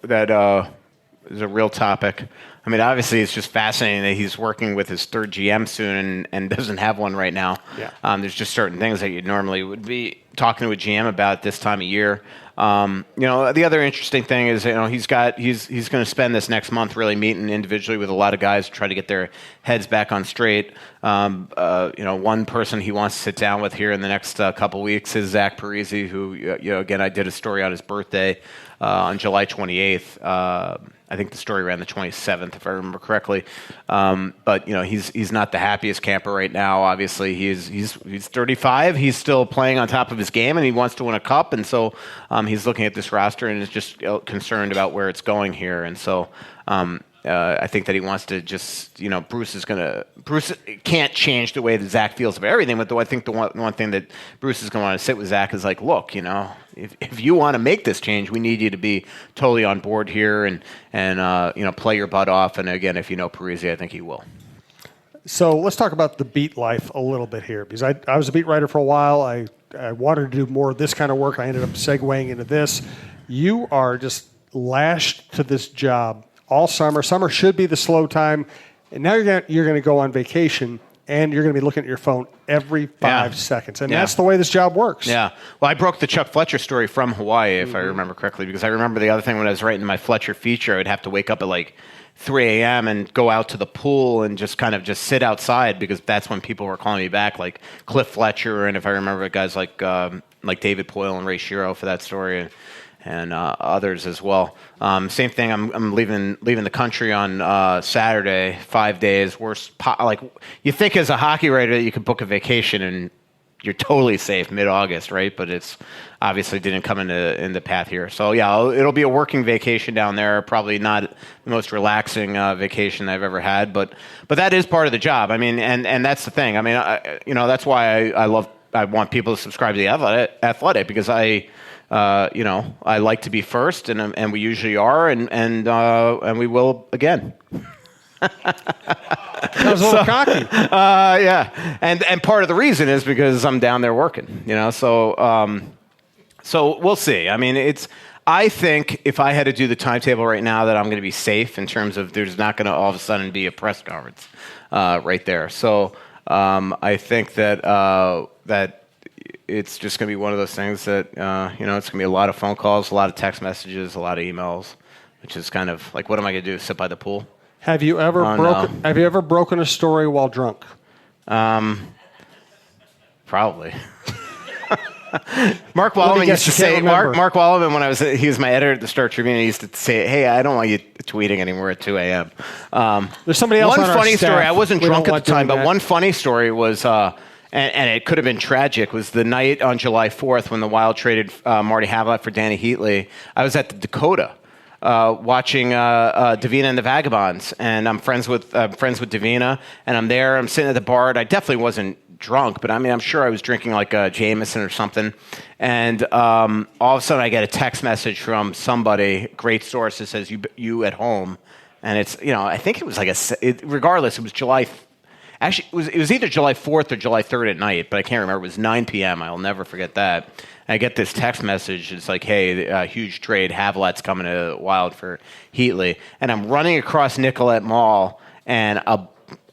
is a real topic. I mean, obviously, it's just fascinating that he's working with his third GM soon and doesn't have one right now.
Yeah.
There's just certain things that you normally would be talking to a GM about this time of year. The other interesting thing is, he's going to spend this next month really meeting individually with a lot of guys to try to get their heads back on straight. One person he wants to sit down with here in the next couple weeks is Zach Parisi, who, again, I did a story on his birthday on July 28th. I think the story ran the 27th, if I remember correctly. But he's not the happiest camper right now. Obviously, he's 35. He's still playing on top of his game, and he wants to win a cup. And so he's looking at this roster and is just concerned about where it's going here. And so I think that he wants to just, Bruce can't change the way that Zach feels about everything. But though I think the one thing that Bruce is going to want to sit with Zach is like, look, if you want to make this change, we need you to be totally on board here and play your butt off. And again, if you know Parisi, I think he will.
So let's talk about the beat life a little bit here, because I was a beat writer for a while. I wanted to do more of this kind of work. I ended up segueing into this. You are just lashed to this job all summer. Summer should be the slow time, and now you're going to go on vacation, and you're going to be looking at your phone every 5 seconds. And that's the way this job works.
Yeah. Well, I broke the Chuck Fletcher story from Hawaii, if I remember correctly, because I remember the other thing when I was writing my Fletcher feature, I would have to wake up at like 3 a.m. and go out to the pool and just kind of just sit outside, because that's when people were calling me back, like Cliff Fletcher, and if I remember guys like David Poyle and Ray Shiro for that story, and others as well. Same thing. I'm leaving the country on Saturday. 5 days. You think as a hockey writer that you could book a vacation and you're totally safe mid-August, right? But it's obviously didn't come into path here. So yeah, it'll be a working vacation down there. Probably not the most relaxing vacation I've ever had, but that is part of the job. I mean, and that's the thing. I mean, that's why I want people to subscribe to the Athletic, because I like to be first, and we usually are, and we will again.
That was a little cocky.
Yeah, and part of the reason is because I'm down there working. So we'll see. I mean, I think if I had to do the timetable right now, that I'm going to be safe in terms of there's not going to all of a sudden be a press conference right there. So I think that it's just going to be one of those things that, it's going to be a lot of phone calls, a lot of text messages, a lot of emails, which is kind of like, what am I going to do, sit by the pool?
Have you ever broken a story while drunk?
Probably. Mark Walleman used to say, Mark Walleman, when he was my editor at the Star Tribune, he used to say, hey, I don't want you tweeting anymore at 2 a.m.
There's somebody else on our
funny
staff.
story, I wasn't drunk at the time, but
that.
one funny story was, and it could have been tragic, was the night on July 4th when the Wild traded Marty Havlat for Danny Heatley. I was at the Dakota watching Davina and the Vagabonds, and I'm friends with Davina, and I'm there, I'm sitting at the bar, and I definitely wasn't drunk, but I mean, I'm sure I was drinking like a Jameson or something, and all of a sudden I get a text message from somebody, great source, that says, you at home, and it's, I think it was like regardless, it was July. Actually, it was either July 4th or July 3rd at night, but I can't remember. It was 9 p.m. I'll never forget that. And I get this text message. It's like, hey, huge trade. Havlat's coming to Wild for Heatley. And I'm running across Nicollet Mall, and I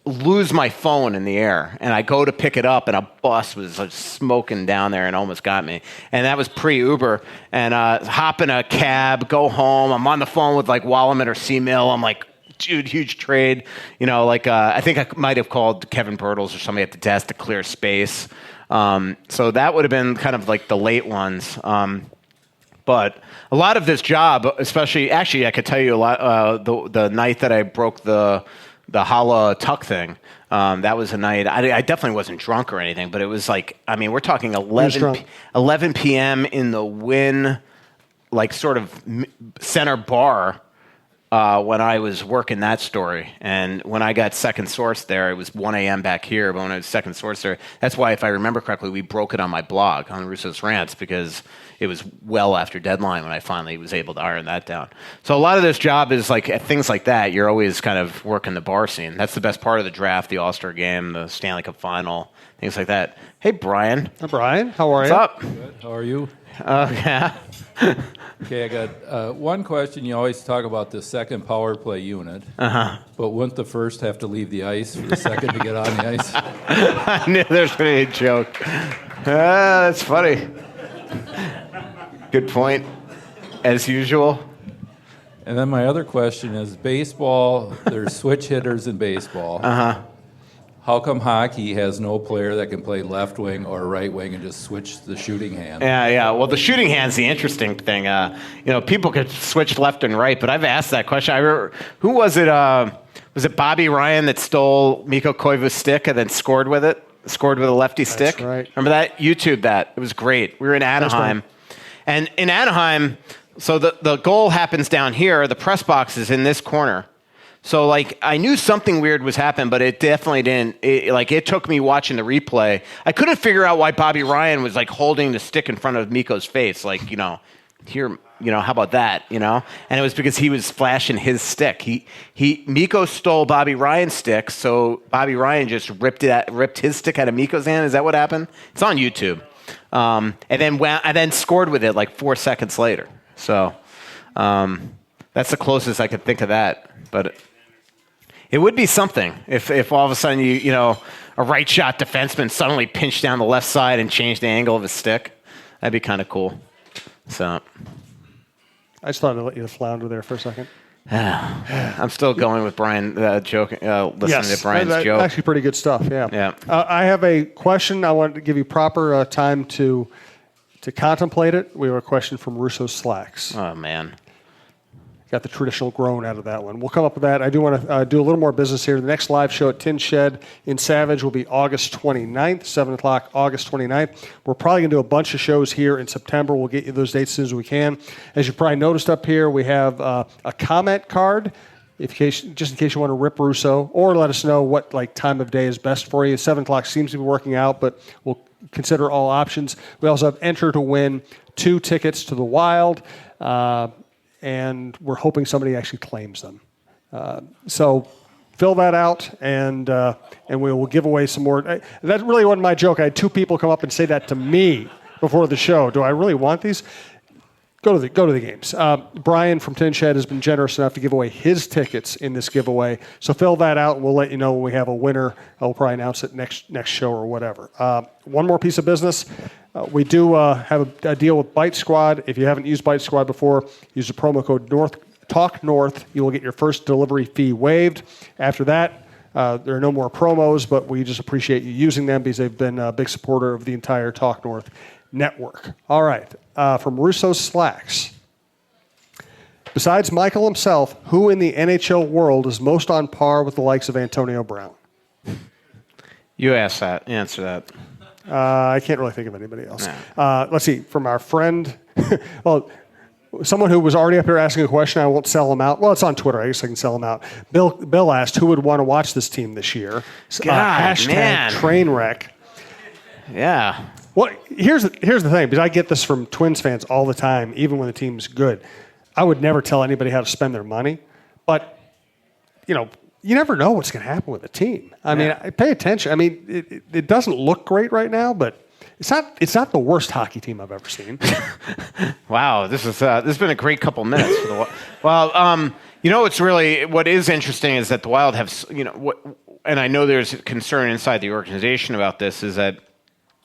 lose my phone in the air. And I go to pick it up, and a bus was like smoking down there and almost got me. And that was pre-Uber. And hop in a cab, go home. I'm on the phone with like Walleman or C-Mill. I'm like, dude, huge trade. I think I might have called Kevin Bertles or somebody at the desk to clear space. So that would have been kind of like the late ones. But a lot of this job, especially, actually, I could tell you a lot. The night that I broke the Hala Tuck thing, that was a night. I definitely wasn't drunk or anything, but it was like, I mean, we're talking 11 p.m. in the Wynn, like sort of center bar. When I was working that story. And when I got second source there, it was 1 a.m. back here, but when I was second source there, that's why, if I remember correctly, we broke it on my blog, on Russo's Rants, because it was well after deadline when I finally was able to iron that down. So a lot of this job is like things like that. You're always kind of working the bar scene. That's the best part of the draft, the All-Star game, the Stanley Cup final, things like that. Hey, Brian.
Hi, Brian. How are you?
What's up?
Good. How are you?
Okay.
Okay, I got one question. You always talk about the second power play unit. But wouldn't the first have to leave the ice for the second to get on the ice?
I knew there's going to be a joke. That's funny. Good point, as usual.
And then my other question is, baseball, there's switch hitters in baseball. How come hockey has no player that can play left wing or right wing and just switch the shooting hand?
Yeah. Well, the shooting hand's the interesting thing. People could switch left and right, but I've asked that question. I remember, who was it? Was it Bobby Ryan that stole Mikko Koivu's stick and then scored with it? Scored with a lefty stick?
That's right.
Remember that? YouTube that. It was great. We were in Anaheim. And in Anaheim, so the goal happens down here. The press box is in this corner. So, I knew something weird was happening, but it definitely didn't. It took me watching the replay. I couldn't figure out why Bobby Ryan was, holding the stick in front of Mikko's face. Here, how about that, And it was because he was flashing his stick. Mikko stole Bobby Ryan's stick, so Bobby Ryan just ripped his stick out of Mikko's hand. Is that what happened? It's on YouTube. And then scored with it 4 seconds later. So, that's the closest I could think of that. But it would be something if all of a sudden a right shot defenseman suddenly pinched down the left side and changed the angle of his stick. That'd be kind of cool. So
I just thought I'd let you flounder there for a second.
I'm still going with Brian joking, listening to Brian's joke.
Actually, pretty good stuff. Yeah.
Yeah.
I have a question. I wanted to give you proper time to contemplate it. We have a question from Russo Slacks.
Oh man.
Got the traditional groan out of that one. We'll come up with that. I do want to do a little more business here. The next live show at Tin Shed in Savage will be August 29th, 7 o'clock, August 29th. We're probably going to do a bunch of shows here in September. We'll get you those dates as soon as we can. As you probably noticed up here, we have a comment card just in case you want to rip Russo, or let us know what time of day is best for you. 7 o'clock seems to be working out, but we'll consider all options. We also have enter to win 2 tickets to the Wild. And we're hoping somebody actually claims them. So fill that out, and we will give away some more. That really wasn't my joke. I had 2 people come up and say that to me before the show. Do I really want these? Go to the games. Brian from Tin Shed has been generous enough to give away his tickets in this giveaway. So fill that out, and we'll let you know when we have a winner. I'll probably announce it next show or whatever. One more piece of business. We do have a deal with Bite Squad. If you haven't used Bite Squad before, use the promo code TALKNORTH. You will get your first delivery fee waived. After that, there are no more promos, but we just appreciate you using them because they've been a big supporter of the entire Talk North network. All right, from Russo Slacks. Besides Michael himself, who in the NHL world is most on par with the likes of Antonio Brown?
You answer that.
I can't really think of anybody else. Let's see. From our friend, well, someone who was already up here asking a question, I won't sell him out. Well, it's on Twitter. I guess I can sell him out. Bill asked who would want to watch this team this year. Hashtag
man.
train wreck.
Yeah.
Well, here's the thing, because I get this from Twins fans all the time, even when the team's good. I would never tell anybody how to spend their money, but you never know what's going to happen with a team. I mean, pay attention. I mean, it doesn't look great right now, but it's not the worst hockey team I've ever seen.
Wow, this has been a great couple minutes for the Wild. What is interesting is that the Wild have, and I know there's concern inside the organization about this, is that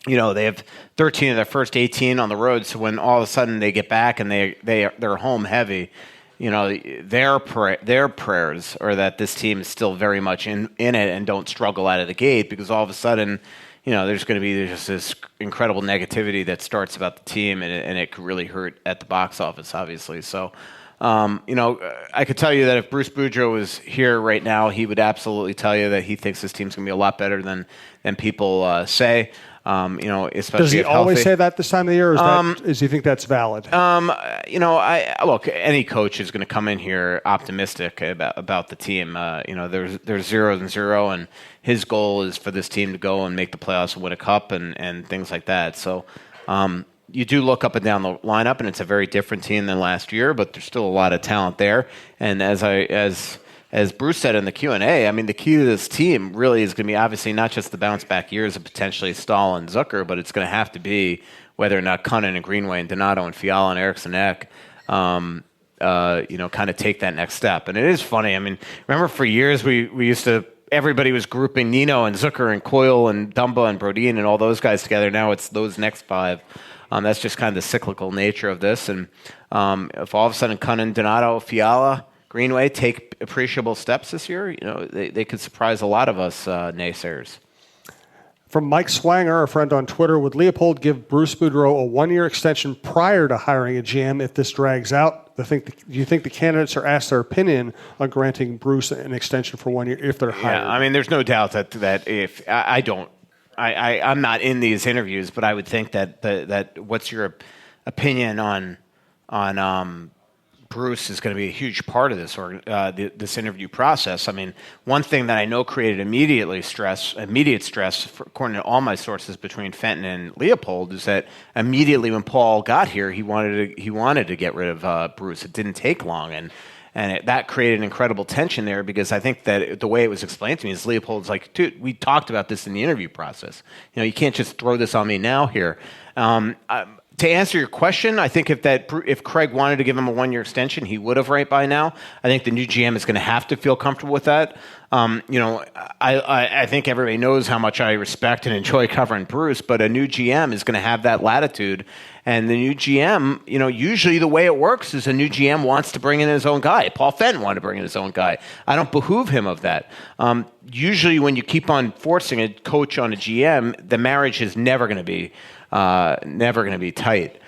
they have 13 of their first 18 on the road. So when all of a sudden they get back and they're home heavy, their prayers are that this team is still very much in it and don't struggle out of the gate, because all of a sudden, there's going to be just this incredible negativity that starts about the team, and it could really hurt at the box office, obviously. So, I could tell you that if Bruce Boudreau was here right now, he would absolutely tell you that he thinks this team's going to be a lot better than people say. Especially
does he always
healthy.
say that this time of the year, or does he think that's valid?
Look, any coach is going to come in here optimistic about the team. There's 0-0, and his goal is for this team to go and make the playoffs and win a cup and things like that. So, you do look up and down the lineup, and it's a very different team than last year, but there's still a lot of talent there. And as as Bruce said in the Q&A, I mean, the key to this team really is going to be obviously not just the bounce-back years of potentially Stahl and Zucker, but it's going to have to be whether or not Cunnin and Greenway and Donato and Fiala and Eriksson Ek, kind of take that next step. And it is funny. I mean, remember for years we used to, everybody was grouping Nino and Zucker and Coyle and Dumba and Brodin and all those guys together. Now it's those next five. That's just kind of the cyclical nature of this. And if all of a sudden Cunnin, Donato, Fiala, Greenway take appreciable steps this year, they could surprise a lot of us naysayers.
From Mike Swanger, a friend on Twitter, would Leopold give Bruce Boudreau a 1-year extension prior to hiring a GM if this drags out? Do you think the candidates are asked their opinion on granting Bruce an extension for 1 year if they're hired?
Yeah, I mean, there's no doubt that if I'm not in these interviews, but I would think that what's your opinion on Bruce is going to be a huge part of this this interview process. I mean, one thing that I know created immediate stress, according to all my sources between Fenton and Leopold, is that immediately when Paul got here, he wanted to get rid of Bruce. It didn't take long, and that created incredible tension there because I think that the way it was explained to me is Leopold's like, dude, we talked about this in the interview process. You can't just throw this on me now here. To answer your question, I think if Craig wanted to give him a 1-year extension, he would have right by now. I think the new GM is going to have to feel comfortable with that. I think everybody knows how much I respect and enjoy covering Bruce, but a new GM is going to have that latitude. And the new GM, usually the way it works is a new GM wants to bring in his own guy. Paul Fenton wanted to bring in his own guy. I don't behoove him of that. Usually when you keep on forcing a coach on a GM, the marriage is never going to be tight.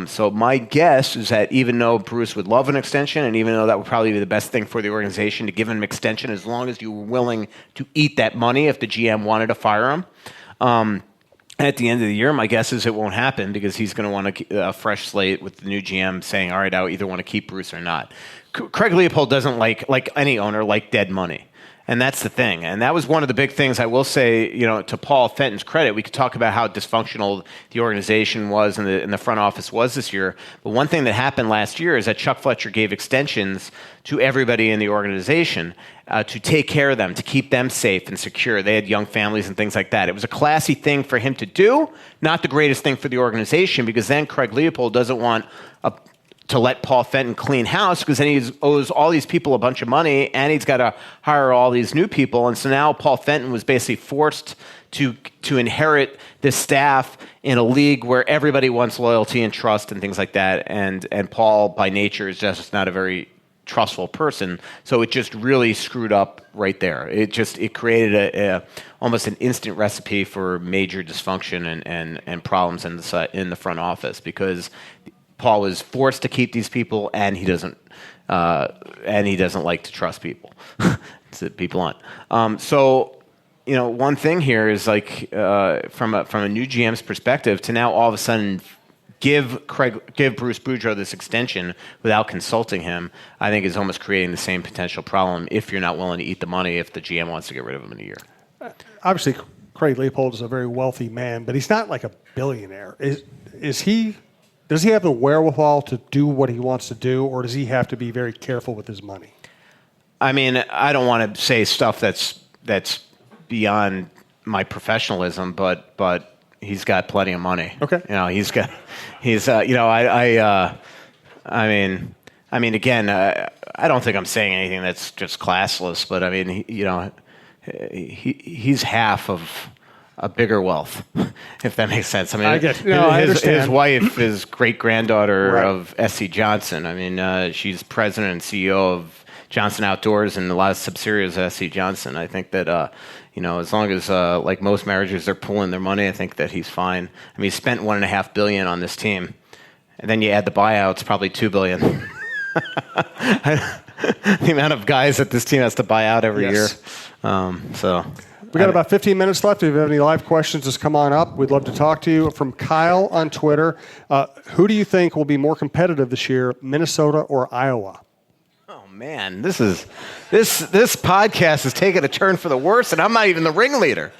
So my guess is that even though Bruce would love an extension, and even though that would probably be the best thing for the organization to give him an extension, as long as you were willing to eat that money if the GM wanted to fire him, at the end of the year, my guess is it won't happen because he's going to want a fresh slate with the new GM saying, all right, I either want to keep Bruce or not. Craig Leopold doesn't like any owner, like dead money. And that's the thing. And that was one of the big things I will say, to Paul Fenton's credit. We could talk about how dysfunctional the organization was and the front office was this year. But one thing that happened last year is that Chuck Fletcher gave extensions to everybody in the organization to take care of them, to keep them safe and secure. They had young families and things like that. It was a classy thing for him to do, not the greatest thing for the organization, because then Craig Leopold doesn't want to let Paul Fenton clean house because then he owes all these people a bunch of money and he's got to hire all these new people. And so now Paul Fenton was basically forced to inherit this staff in a league where everybody wants loyalty and trust and things like that. And Paul, by nature, is just not a very trustful person. So it just really screwed up right there. It created almost an instant recipe for major dysfunction and problems in the front office because Paul is forced to keep these people, and he doesn't like to trust people. To be blunt. One thing here is like from a new GM's perspective to now all of a sudden give Bruce Boudreau this extension without consulting him, I think is almost creating the same potential problem if you're not willing to eat the money if the GM wants to get rid of him in a year.
Obviously, Craig Leopold is a very wealthy man, but he's not like a billionaire. Is he? Does he have the wherewithal to do what he wants to do, or does he have to be very careful with his money?
I mean, I don't want to say stuff that's beyond my professionalism, but he's got plenty of money.
Okay.
I mean, again, I don't think I'm saying anything that's just classless, but I mean, he's half of a bigger wealth, if that makes sense. I mean,
I understand.
His wife is great-granddaughter
right.
of S.C. Johnson. I mean, she's president and CEO of Johnson Outdoors and a lot of subsidiaries of S.C. Johnson. I think that, as long as, like most marriages, they're pulling their money, I think that he's fine. I mean, he spent $1.5 billion on this team. And then you add the buyouts, probably $2 billion. The amount of guys that this team has to buy out every year.
We got about 15 minutes left. If you have any live questions, just come on up. We'd love to talk to you. From Kyle on Twitter, who do you think will be more competitive this year, Minnesota or Iowa?
Oh man, this podcast is taking a turn for the worse, and I'm not even the ringleader.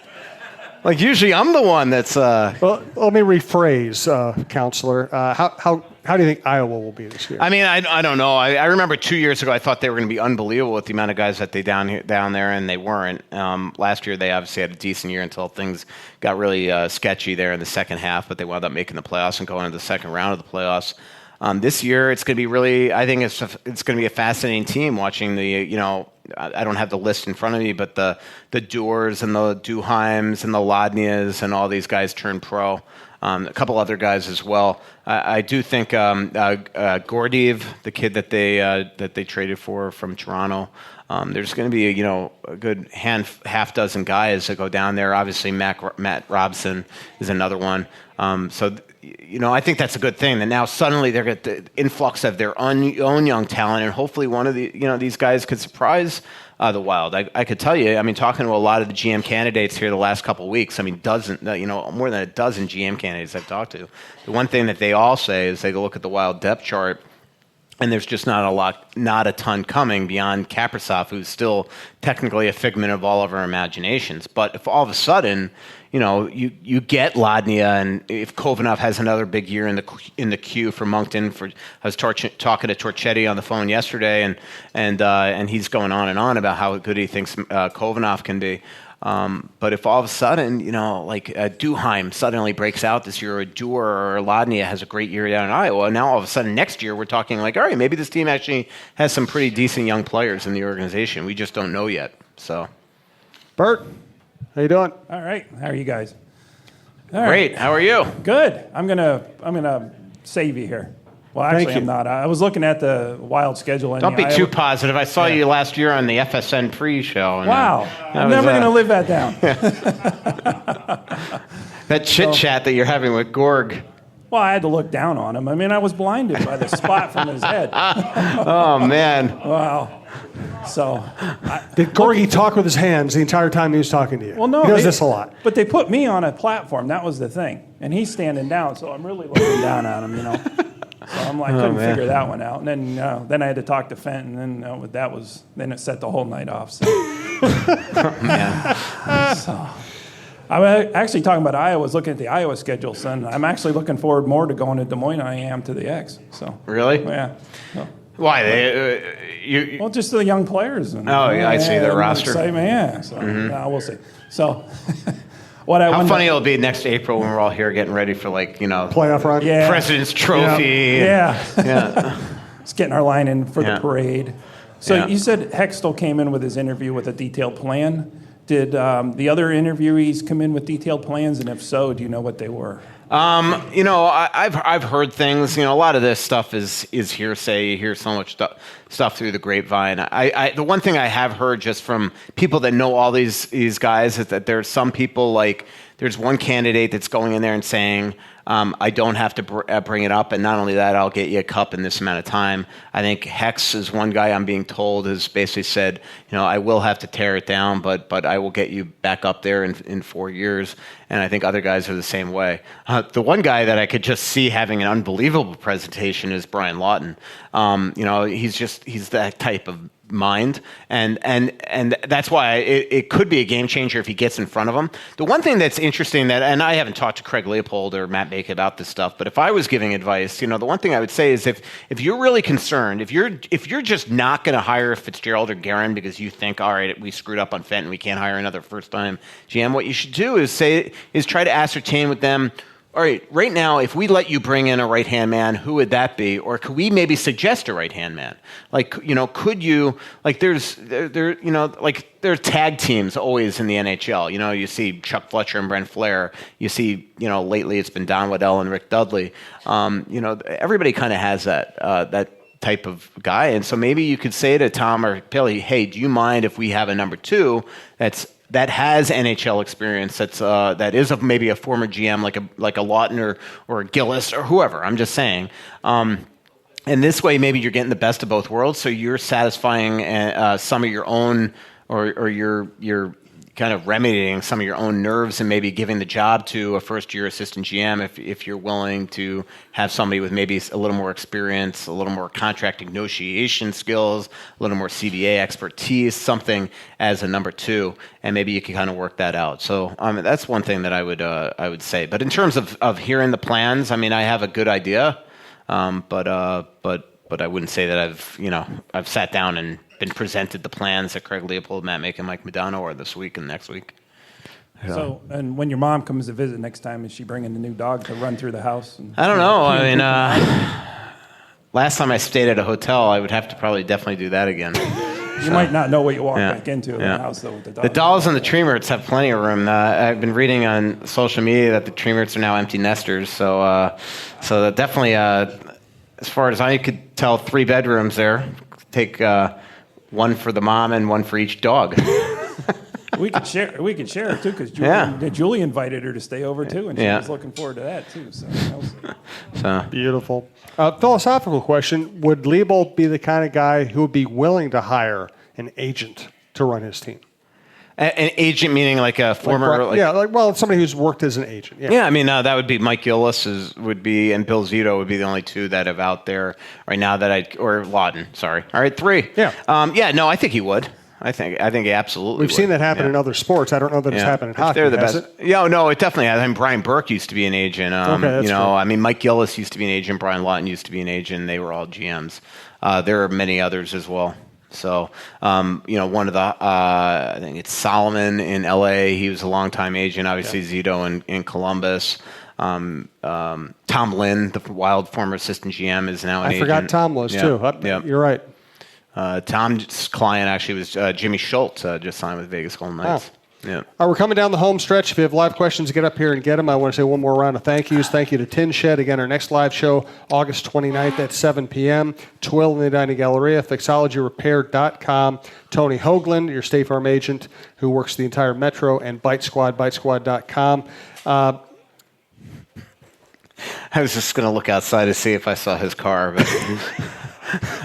Like usually I'm the one that's.
Well, let me rephrase, Counselor. How do you think Iowa will be this year?
I mean, I don't know. I remember 2 years ago I thought they were going to be unbelievable with the amount of guys that they down there, and they weren't. Last year they obviously had a decent year until things got really sketchy there in the second half, but they wound up making the playoffs and going into the second round of the playoffs. This year it's going to be really. I think it's going to be a fascinating team watching the. I don't have the list in front of me, but the Dewars and the Duheims and the Lodnias and all these guys turned pro. A couple other guys as well. I do think Gordeev, the kid that they traded for from Toronto. There's going to be a good half dozen guys that go down there. Obviously, Matt Robson is another one. I think that's a good thing. That now suddenly they're get the influx of their own young talent, and hopefully one of these guys could surprise the Wild. I could tell you. I mean, talking to a lot of the GM candidates here the last couple of weeks. I mean, more than a dozen GM candidates I've talked to. The one thing that they all say is they look at the Wild depth chart, and there's just not a ton coming beyond Kaprizov, who's still technically a figment of all of our imaginations. But if all of a sudden, you get Ladnia, and if Kovanov has another big year in the queue for Moncton, I was talking to Torchetti on the phone yesterday, and he's going on and on about how good he thinks Kovanov can be. But if all of a sudden, Duheim suddenly breaks out this year, or Dewar or Ladnia has a great year down in Iowa, now all of a sudden next year we're talking like, all right, maybe this team actually has some pretty decent young players in the organization. We just don't know yet. So,
Bert, how you doing?
All right. How are you guys?
Great. How are you?
Good. I'm gonna save you here. Well, actually, I'm not. I was looking at the Wild schedule.
Don't be too positive. I saw you last year on the FSN pre-show.
Wow. I'm never going to live that down.
That chit-chat that you're having with Gorg.
Well, I had to look down on him. I mean, I was blinded by the spot from his head.
Oh, man.
Wow. So,
did Gorgie talk with his hands the entire time he was talking to you?
Well, no.
He does this a lot.
But they put me on a platform. That was the thing. And he's standing down, so I'm really looking down on him, So I'm like, couldn't figure that one out. And then I had to talk to Fenton, and then it set the whole night off. So. So I'm actually talking about Iowa. I was looking at the Iowa schedule, son. I'm actually looking forward more to going to Des Moines than I am to the X. So
really,
yeah. So.
Why
Well, just the young players.
I see their roster.
Yeah. So we'll see. So.
How funny it'll be next April when we're all here getting ready for
playoff run,
President's Trophy.
Yeah. It's getting our line in for the parade. So you said Hextall came in with his interview with a detailed plan. Did the other interviewees come in with detailed plans, and if so, do you know what they were?
I've heard things. A lot of this stuff is hearsay. You hear so much stuff through the grapevine. The one thing I have heard just from people that know all these guys is that there's some people there's one candidate that's going in there and saying, I don't have to bring it up, and not only that, I'll get you a cup in this amount of time. I think Hex is one guy I'm being told has basically said, I will have to tear it down, but I will get you back up there in 4 years. And I think other guys are the same way. The one guy that I could just see having an unbelievable presentation is Brian Lawton. He's that type of mind, and that's why it could be a game changer if he gets in front of him. The one thing that's interesting and I haven't talked to Craig Leopold or Matt Bacon about this stuff, but if I was giving advice, the one thing I would say is if you're really concerned, if you're just not going to hire Fitzgerald or Guerin because you think, all right, we screwed up on Fenton, we can't hire another first-time GM, what you should do is try to ascertain with them, all right, right now, if we let you bring in a right-hand man, who would that be? Or could we maybe suggest a right-hand man? Could you, there are tag teams always in the NHL. You see Chuck Fletcher and Brent Flair. You see, lately it's been Don Waddell and Rick Dudley. Everybody kind of has that type of guy. And so maybe you could say to Tom or Billy, hey, do you mind if we have a number two that has NHL experience, that is maybe a former GM like a Lawton or a Gillis or whoever. I'm just saying. And this way, maybe you're getting the best of both worlds. So you're satisfying some of your own or your kind of remedying some of your own nerves and maybe giving the job to a first-year assistant GM if you're willing to have somebody with maybe a little more experience, a little more contract negotiation skills, a little more CBA expertise, something as a number two, and maybe you can kind of work that out. So that's one thing that I would say. But in terms of hearing the plans, I mean, I have a good idea, but I wouldn't say that I've sat down and been presented the plans that Craig Leopold, Matt Make, and Mike Modano are this week and next week.
So, and when your mom comes to visit next time, is she bringing the new dog to run through the house?
I don't know. I mean, last time I stayed at a hotel, I would have to probably definitely do that again.
You might not know what you walk back into in the house, though, with the dog.
The dolls and the tree mirts have plenty of room. I've been reading on social media that the tree mirts are now empty nesters. So that definitely, as far as I could tell, 3 bedrooms there. Take one for the mom and one for each dog.
We could share it too, because Julie invited her to stay over too, and she was looking forward to that too. So
Beautiful. Philosophical question: would Leopold be the kind of guy who would be willing to hire an agent to run his team?
An agent meaning like a former,
somebody who's worked as an agent.
Yeah, I mean that would be Mike Gillis and Bill Zito would be the only 2 that have out there right now or Lawton. Sorry, all right, 3.
Yeah,
no, I think he would. I think he absolutely.
We've seen that happen in other sports. I don't know that it's happened in hockey.
They're the
has
best.
It?
Yeah, no, it definitely has. I mean, Brian Burke used to be an agent.
That's true.
I mean, Mike Gillis used to be an agent. Brian Lawton used to be an agent. They were all GMs. There are many others as well. So, one of the, I think it's Solomon in L.A. He was a longtime agent. Obviously, Zito in Columbus. Tom Lynn, the Wild former assistant GM, is now an agent.
I forgot Tom was too. You're right.
Tom's client actually was Jimmy Schultz, just signed with Vegas Golden Knights. Yeah.
All right, we're coming down the home stretch. If you have live questions, get up here and get them. I want to say one more round of thank yous. Thank you to Tin Shed. Again, our next live show, August 29th at 7 p.m. Twill in the Edina Galleria, fixologyrepair.com. Tony Hoaglund, your State Farm agent who works the entire Metro, and Bite Squad, bitesquad.com.
I was just going to look outside to see if I saw his car. But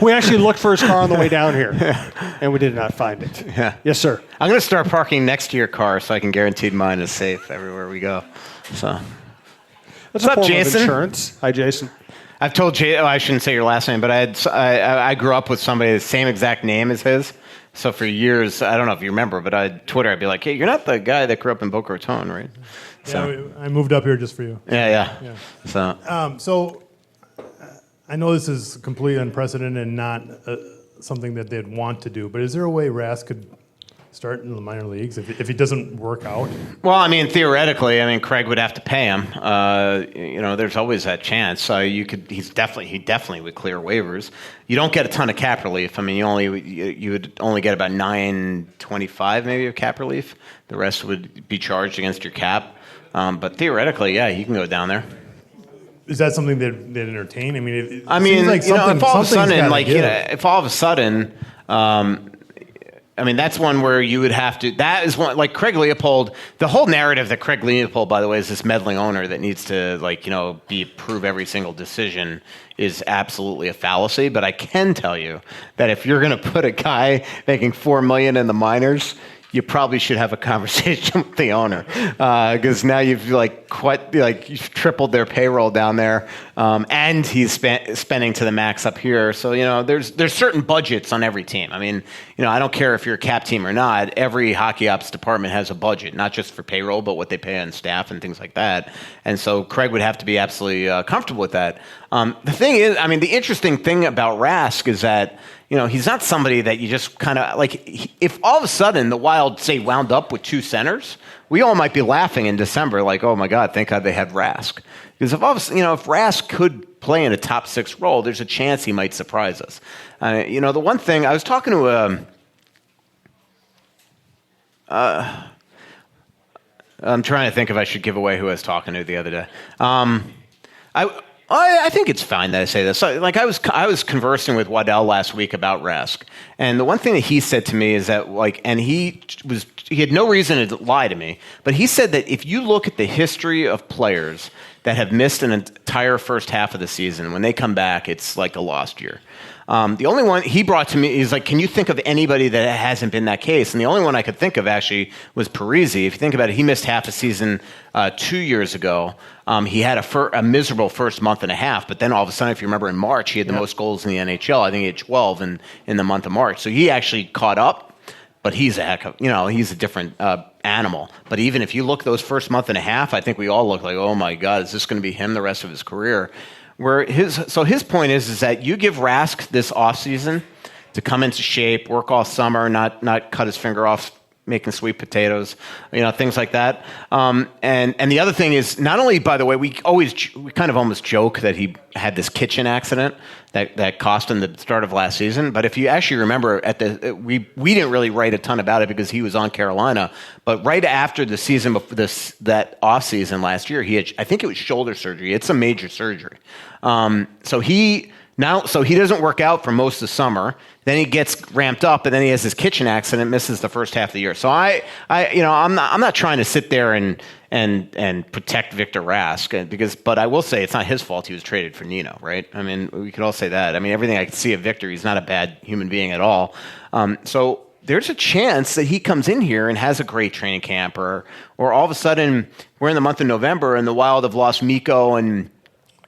we actually looked for his car on the way down here, and we did not find it.
Yeah.
Yes, sir.
I'm going to start parking next to your car so I can guarantee mine is safe everywhere we go. So,
What's up, Jason? Insurance. Hi, Jason.
I've told Jay. I shouldn't say your last name, but I grew up with somebody the same exact name as his. So for years, I don't know if you remember, but on Twitter, I'd be like, "Hey, you're not the guy that grew up in Boca Raton, right?"
So, yeah, I moved up here just for you.
Yeah.
So I know this is completely unprecedented and not something that they'd want to do, but is there a way Rask could start in the minor leagues if it doesn't work out?
Well, I mean, theoretically, Craig would have to pay him. There's always that chance. He definitely would clear waivers. You don't get a ton of cap relief. I mean, you would only get about $925 maybe of cap relief. The rest would be charged against your cap. But theoretically, yeah, he can go down there.
Is that something that entertain? I mean, it
seems like if all of a sudden, that's one where you would have to. That is one like Craig Leopold. The whole narrative that Craig Leopold, by the way, is this meddling owner that needs to approve every single decision is absolutely a fallacy. But I can tell you that if you're going to put a guy making $4 million in the minors, you probably should have a conversation with the owner because now you've you've tripled their payroll down there, and he's spending to the max up here. So there's certain budgets on every team. I mean, I don't care if you're a cap team or not. Every hockey ops department has a budget, not just for payroll, but what they pay on staff and things like that. And so Craig would have to be absolutely comfortable with that. The thing is, the interesting thing about Rask is that. He's not somebody that you just kind of if all of a sudden the Wild, say, wound up with 2 centers, we all might be laughing in December like, oh my God, thank God they had Rask. Because if Rask could play in a top 6 role, there's a chance he might surprise us. The one thing I was talking to I'm trying to think if I should give away who I was talking to the other day. I think it's fine that I say this. I was conversing with Waddell last week about Rask, and the one thing that he said to me is that and he had no reason to lie to me, but he said that if you look at the history of players that have missed an entire first half of the season, when they come back, it's like a lost year. The only one he brought to me is like, can you think of anybody that hasn't been that case? And the only one I could think of actually was Parisi. If you think about it, he missed half a season 2 years ago. He had a miserable first month and a half, but then all of a sudden, if you remember in March, he had the most goals in the NHL. I think he had 12 in the month of March. So he actually caught up. But he's he's a different animal. But even if you look those first month and a half, I think we all look like, oh my God, is this going to be him the rest of his career? His point is that you give Rask this offseason to come into shape, work all summer, not cut his finger off making sweet potatoes, things like that. And the other thing is, not only, by the way, we kind of almost joke that he had this kitchen accident that cost him the start of last season. But if you actually remember, we didn't really write a ton about it because he was on Carolina. But right after the season, that off season last year, he had, I think it was shoulder surgery. It's a major surgery. So he doesn't work out for most of the summer. Then he gets ramped up, and then he has his kitchen accident, misses the first half of the year. So I'm not trying to sit there and protect Victor Rask but I will say it's not his fault he was traded for Nino, right? I mean, we could all say that. I mean, everything I can see of Victor, he's not a bad human being at all. So there's a chance that he comes in here and has a great training camp, or all of a sudden we're in the month of November and the Wild have lost Mikko and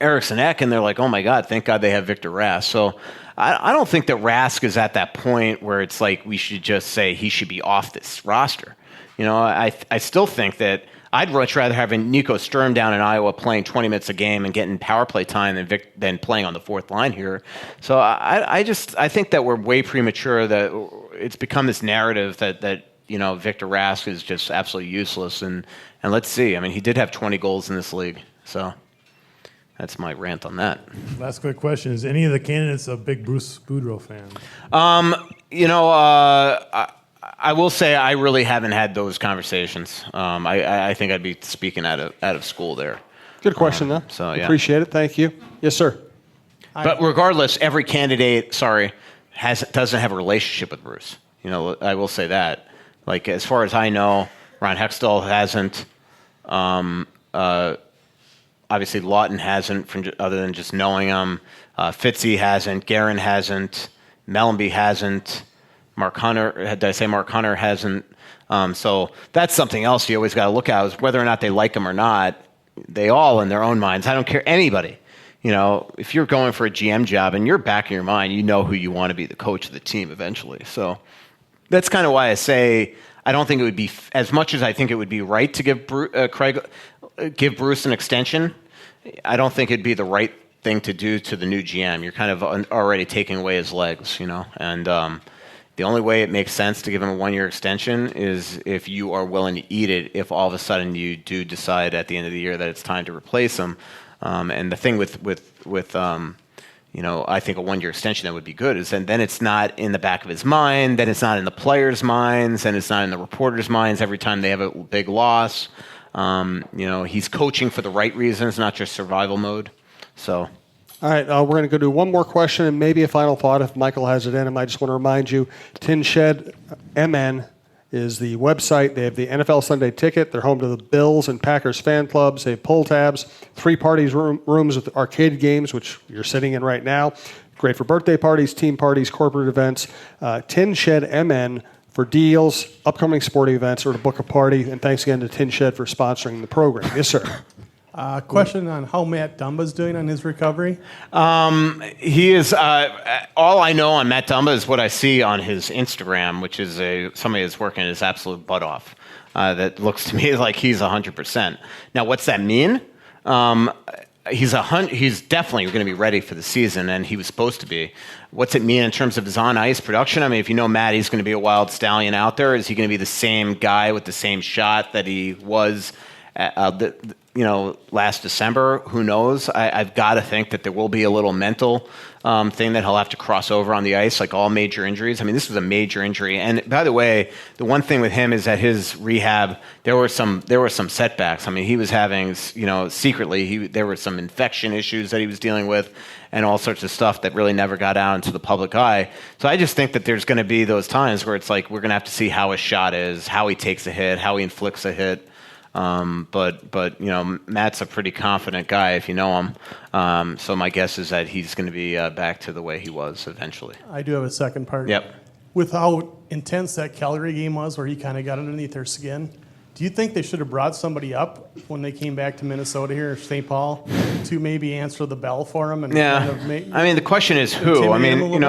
Eriksson Ek, and they're like, oh my God, thank God they have Victor Rask. So I don't think that Rask is at that point where it's like we should just say he should be off this roster. I still think that I'd much rather have Nico Sturm down in Iowa playing 20 minutes a game and getting power play time than playing on the fourth line here. So I think that we're way premature, that it's become this narrative that Victor Rask is just absolutely useless. And let's see. I mean, he did have 20 goals in this league. So that's my rant on that. Last
quick question. Is any of the candidates a big Bruce Boudreau fan?
I will say I really haven't had those conversations. I think I'd be speaking out of school there.
Good question, though.
So yeah.
Appreciate it. Thank you. Yes, sir.
But regardless, every candidate, doesn't have a relationship with Bruce. I will say that. Like, as far as I know, Ron Hextall hasn't. Obviously, Lawton hasn't, other than just knowing him. Fitzy hasn't. Guerin hasn't. Mellenby hasn't. Mark Hunter, did I say Mark Hunter hasn't? So that's something else you always got to look at, is whether or not they like him or not. They all, in their own minds, I don't care, anybody. If you're going for a GM job and you're back in your mind, you know who you want to be the coach of the team eventually. So that's kind of why I say I don't think it would be, as much as I think it would be right to give give Bruce an extension, I don't think it'd be the right thing to do to the new GM. You're kind of already taking away his legs, and the only way it makes sense to give him a 1-year extension is if you are willing to eat it, if all of a sudden you do decide at the end of the year that it's time to replace him. And the thing with I think a 1-year extension that would be good is then it's not in the back of his mind, then it's not in the players' minds, and it's not in the reporters' minds every time they have a big loss. He's coaching for the right reasons, not just survival mode. So,
all right, we're going to go do one more question and maybe a final thought if Michael has it in him. I just want to remind you, Tin Shed MN is the website. They have the NFL Sunday Ticket. They're home to the Bills and Packers fan clubs. They have pull tabs, 3 parties rooms with arcade games, which you're sitting in right now. Great for birthday parties, team parties, corporate events. Tin Shed MN for deals, upcoming sporting events, or to book a party. And thanks again to Tin Shed for sponsoring the program. Yes, sir.
Question on how Matt Dumba's doing on his recovery?
He is. All I know on Matt Dumba is what I see on his Instagram, which is somebody that's working his absolute butt off. That looks to me like he's 100%. Now, what's that mean? He's definitely going to be ready for the season, and he was supposed to be. What's it mean in terms of his on-ice production? I mean, if you know Matt, he's going to be a wild stallion out there. Is he going to be the same guy with the same shot that he was last December? Who knows? I've got to think that there will be a little mental thing that he'll have to cross over on the ice, like all major injuries. I mean, this was a major injury. And by the way, the one thing with him is that his rehab, there were some setbacks. I mean, he was having, secretly, there were some infection issues that he was dealing with and all sorts of stuff that really never got out into the public eye. So I just think that there's going to be those times where it's like we're going to have to see how his shot is, how he takes a hit, how he inflicts a hit. But Matt's a pretty confident guy if you know him. So my guess is that he's going to be back to the way he was eventually.
I do have a second part.
Yep.
With how intense that Calgary game was, where he kind of got underneath their skin, do you think they should have brought somebody up when they came back to Minnesota here, or St. Paul, to maybe answer the bell for him? And kind of
I mean, the question is who? I mean,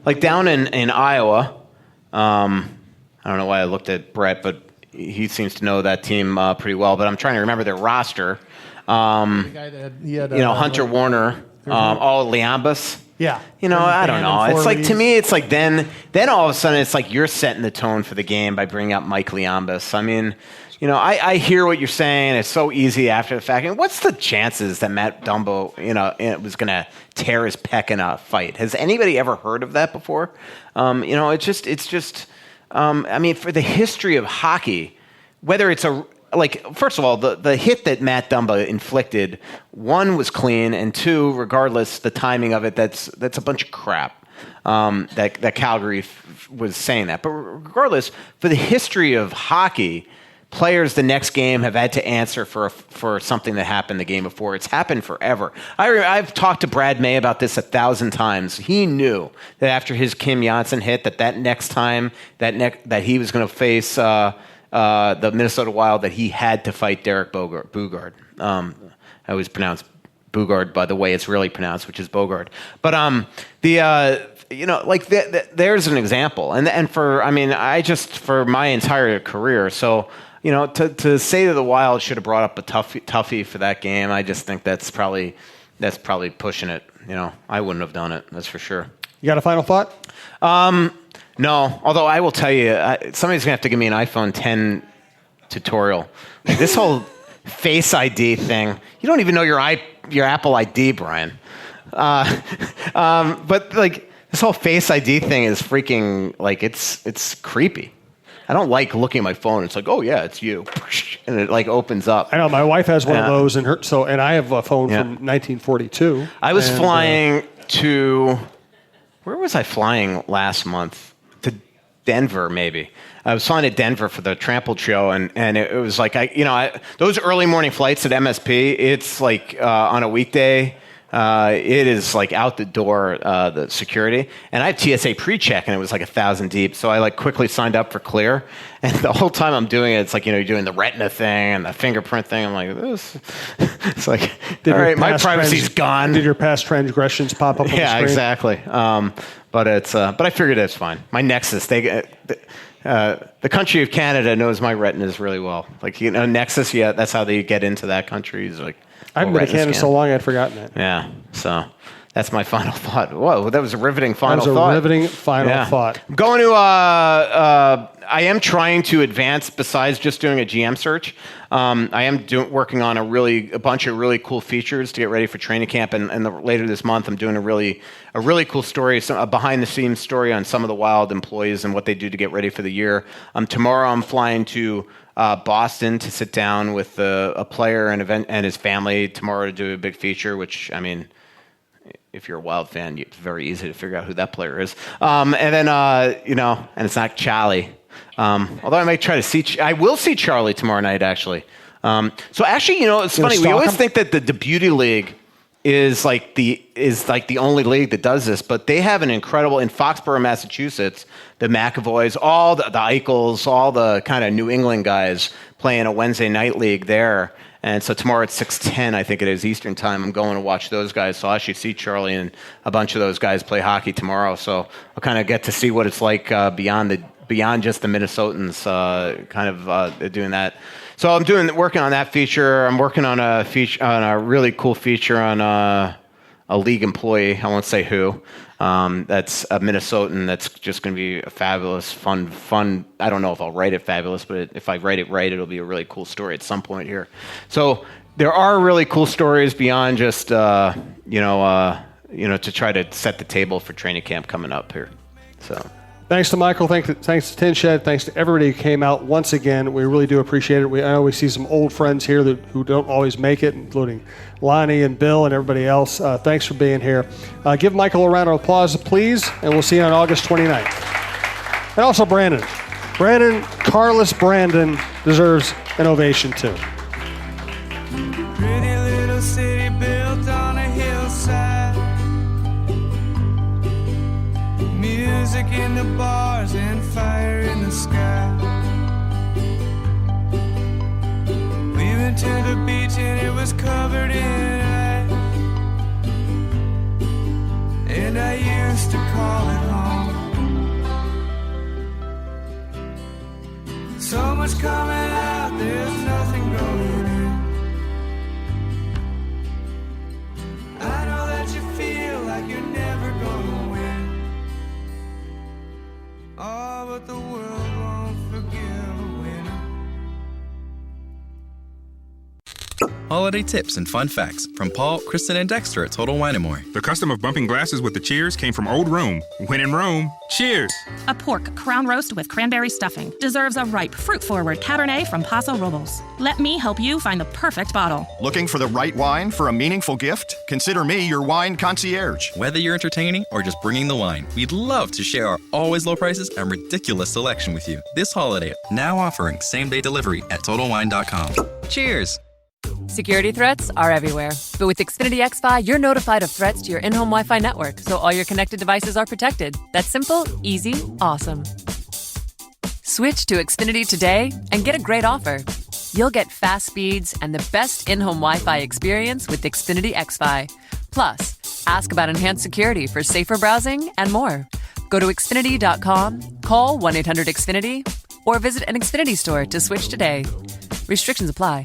like down in Iowa, I don't know why I looked at Brett, but he seems to know that team pretty well. But I'm trying to remember their roster.
The guy that had,
Hunter Warner, Liambas.
Yeah.
I don't know. It's like, to me, it's like then all of a sudden it's like you're setting the tone for the game by bringing up Mike Liambas. I mean, I hear what you're saying. It's so easy after the fact. And what's the chances that Matt Dumba, was going to tear his pec in a fight? Has anybody ever heard of that before? It's just. I mean, for the history of hockey, whether it's first of all, the hit that Matt Dumba inflicted, one was clean, and two, regardless the timing of it, that's a bunch of crap. That Calgary was saying that, but regardless, for the history of hockey, players the next game have had to answer for something that happened the game before. It's happened forever. I've talked to Brad May about this 1,000 times. He knew that after his Kim Janssen hit, that next time that he was going to face the Minnesota Wild, that he had to fight Derek Boogaard. I always pronounce Boogaard by the way it's really pronounced, which is Bogard. But there's an example, and for my entire career, so. To say that the Wild should have brought up a toughie for that game, I just think that's probably pushing it. I wouldn't have done it. That's for sure.
You got a final thought?
No. Although I will tell you, somebody's gonna have to give me an iPhone 10 tutorial. This whole Face ID thing. You don't even know your Apple ID, Brian. But this whole Face ID thing is freaking it's creepy. I don't like looking at my phone. It's like, oh yeah, it's you, and it opens up.
I know my wife has one of those, and I have a phone from 1942.
I was flying to, where was I flying last month? To Denver, maybe. I was flying to Denver for the Trampled show, and it was like those early morning flights at MSP. It's like on a weekday. It is out the door, the security, and I have TSA pre-check, and it was 1,000 deep. So I quickly signed up for Clear, and the whole time I'm doing it, it's you're doing the retina thing and the fingerprint thing. I'm like, this. It's all right, my privacy's gone.
Did your past transgressions pop up on the screen?
Yeah, exactly. But I figured it's fine. My Nexus, the country of Canada knows my retinas really well. Nexus, that's how they get into that country. It's
I haven't been to Canada so long I'd forgotten that.
Yeah, so that's my final thought. Whoa, that was a riveting final thought.
That was a riveting final thought.
I'm going to, I am trying to advance besides just doing a GM search. I am working on a bunch of really cool features to get ready for training camp, and later this month I'm doing a really cool story, a behind-the-scenes story on some of the Wild employees and what they do to get ready for the year. Tomorrow I'm flying to Boston to sit down with a player and his family tomorrow to do a big feature, which, I mean, if you're a Wild fan, it's very easy to figure out who that player is. And then, and it's not Charlie. Although I might try to see, I will see Charlie tomorrow night, actually. So actually, it's funny. We always think that the Beauty League is the only league that does this, but they have an incredible, in Foxborough, Massachusetts, the McAvoys, all the Eichels, all the kind of New England guys playing a Wednesday night league there. And so tomorrow at 6:10, I think it is Eastern time, I'm going to watch those guys. So I'll actually see Charlie and a bunch of those guys play hockey tomorrow. So I'll kind of get to see what it's like beyond just the Minnesotans doing that. So I'm working on that feature. I'm working on a really cool feature on a league employee. I won't say who. That's a Minnesotan. That's just going to be a fabulous, fun. I don't know if I'll write it fabulous, but if I write it right, it'll be a really cool story at some point here. So there are really cool stories beyond just to try to set the table for training camp coming up here. So.
Thanks to Michael. Thanks to Tin Shed. Thanks to everybody who came out once again. We really do appreciate it. I always see some old friends here who don't always make it, including Lonnie and Bill and everybody else. Thanks for being here. Give Michael a round of applause, please, and we'll see you on August 29th. And also Brandon. Carlos Brandon deserves an ovation too.
Pretty little city built on a hillside. Music in the bars and fire in the sky. We went to the beach and it was covered in ice. And I used to call it home. So much coming out, there's nothing going in. I know that you feel like you're never gonna win. Oh, but the world won't forgive a winner.
Holiday tips and fun facts from Paul, Kristen, and Dexter at Total Wine & More.
The custom of bumping glasses with the cheers came from old Rome. When in Rome, cheers!
A pork crown roast with cranberry stuffing deserves a ripe, fruit-forward Cabernet from Paso Robles. Let me help you find the perfect bottle.
Looking for the right wine for a meaningful gift? Consider me your wine concierge.
Whether you're entertaining or just bringing the wine, we'd love to share our always low prices and ridiculous selection with you. This holiday, now offering same-day delivery at TotalWine.com. Cheers!
Security threats are everywhere. But with Xfinity XFi, you're notified of threats to your in-home Wi-Fi network, so all your connected devices are protected. That's simple, easy, awesome. Switch to Xfinity today and get a great offer. You'll get fast speeds and the best in-home Wi-Fi experience with Xfinity XFi. Plus, ask about enhanced security for safer browsing and more. Go to Xfinity.com, call 1-800-XFINITY, or visit an Xfinity store to switch today. Restrictions apply.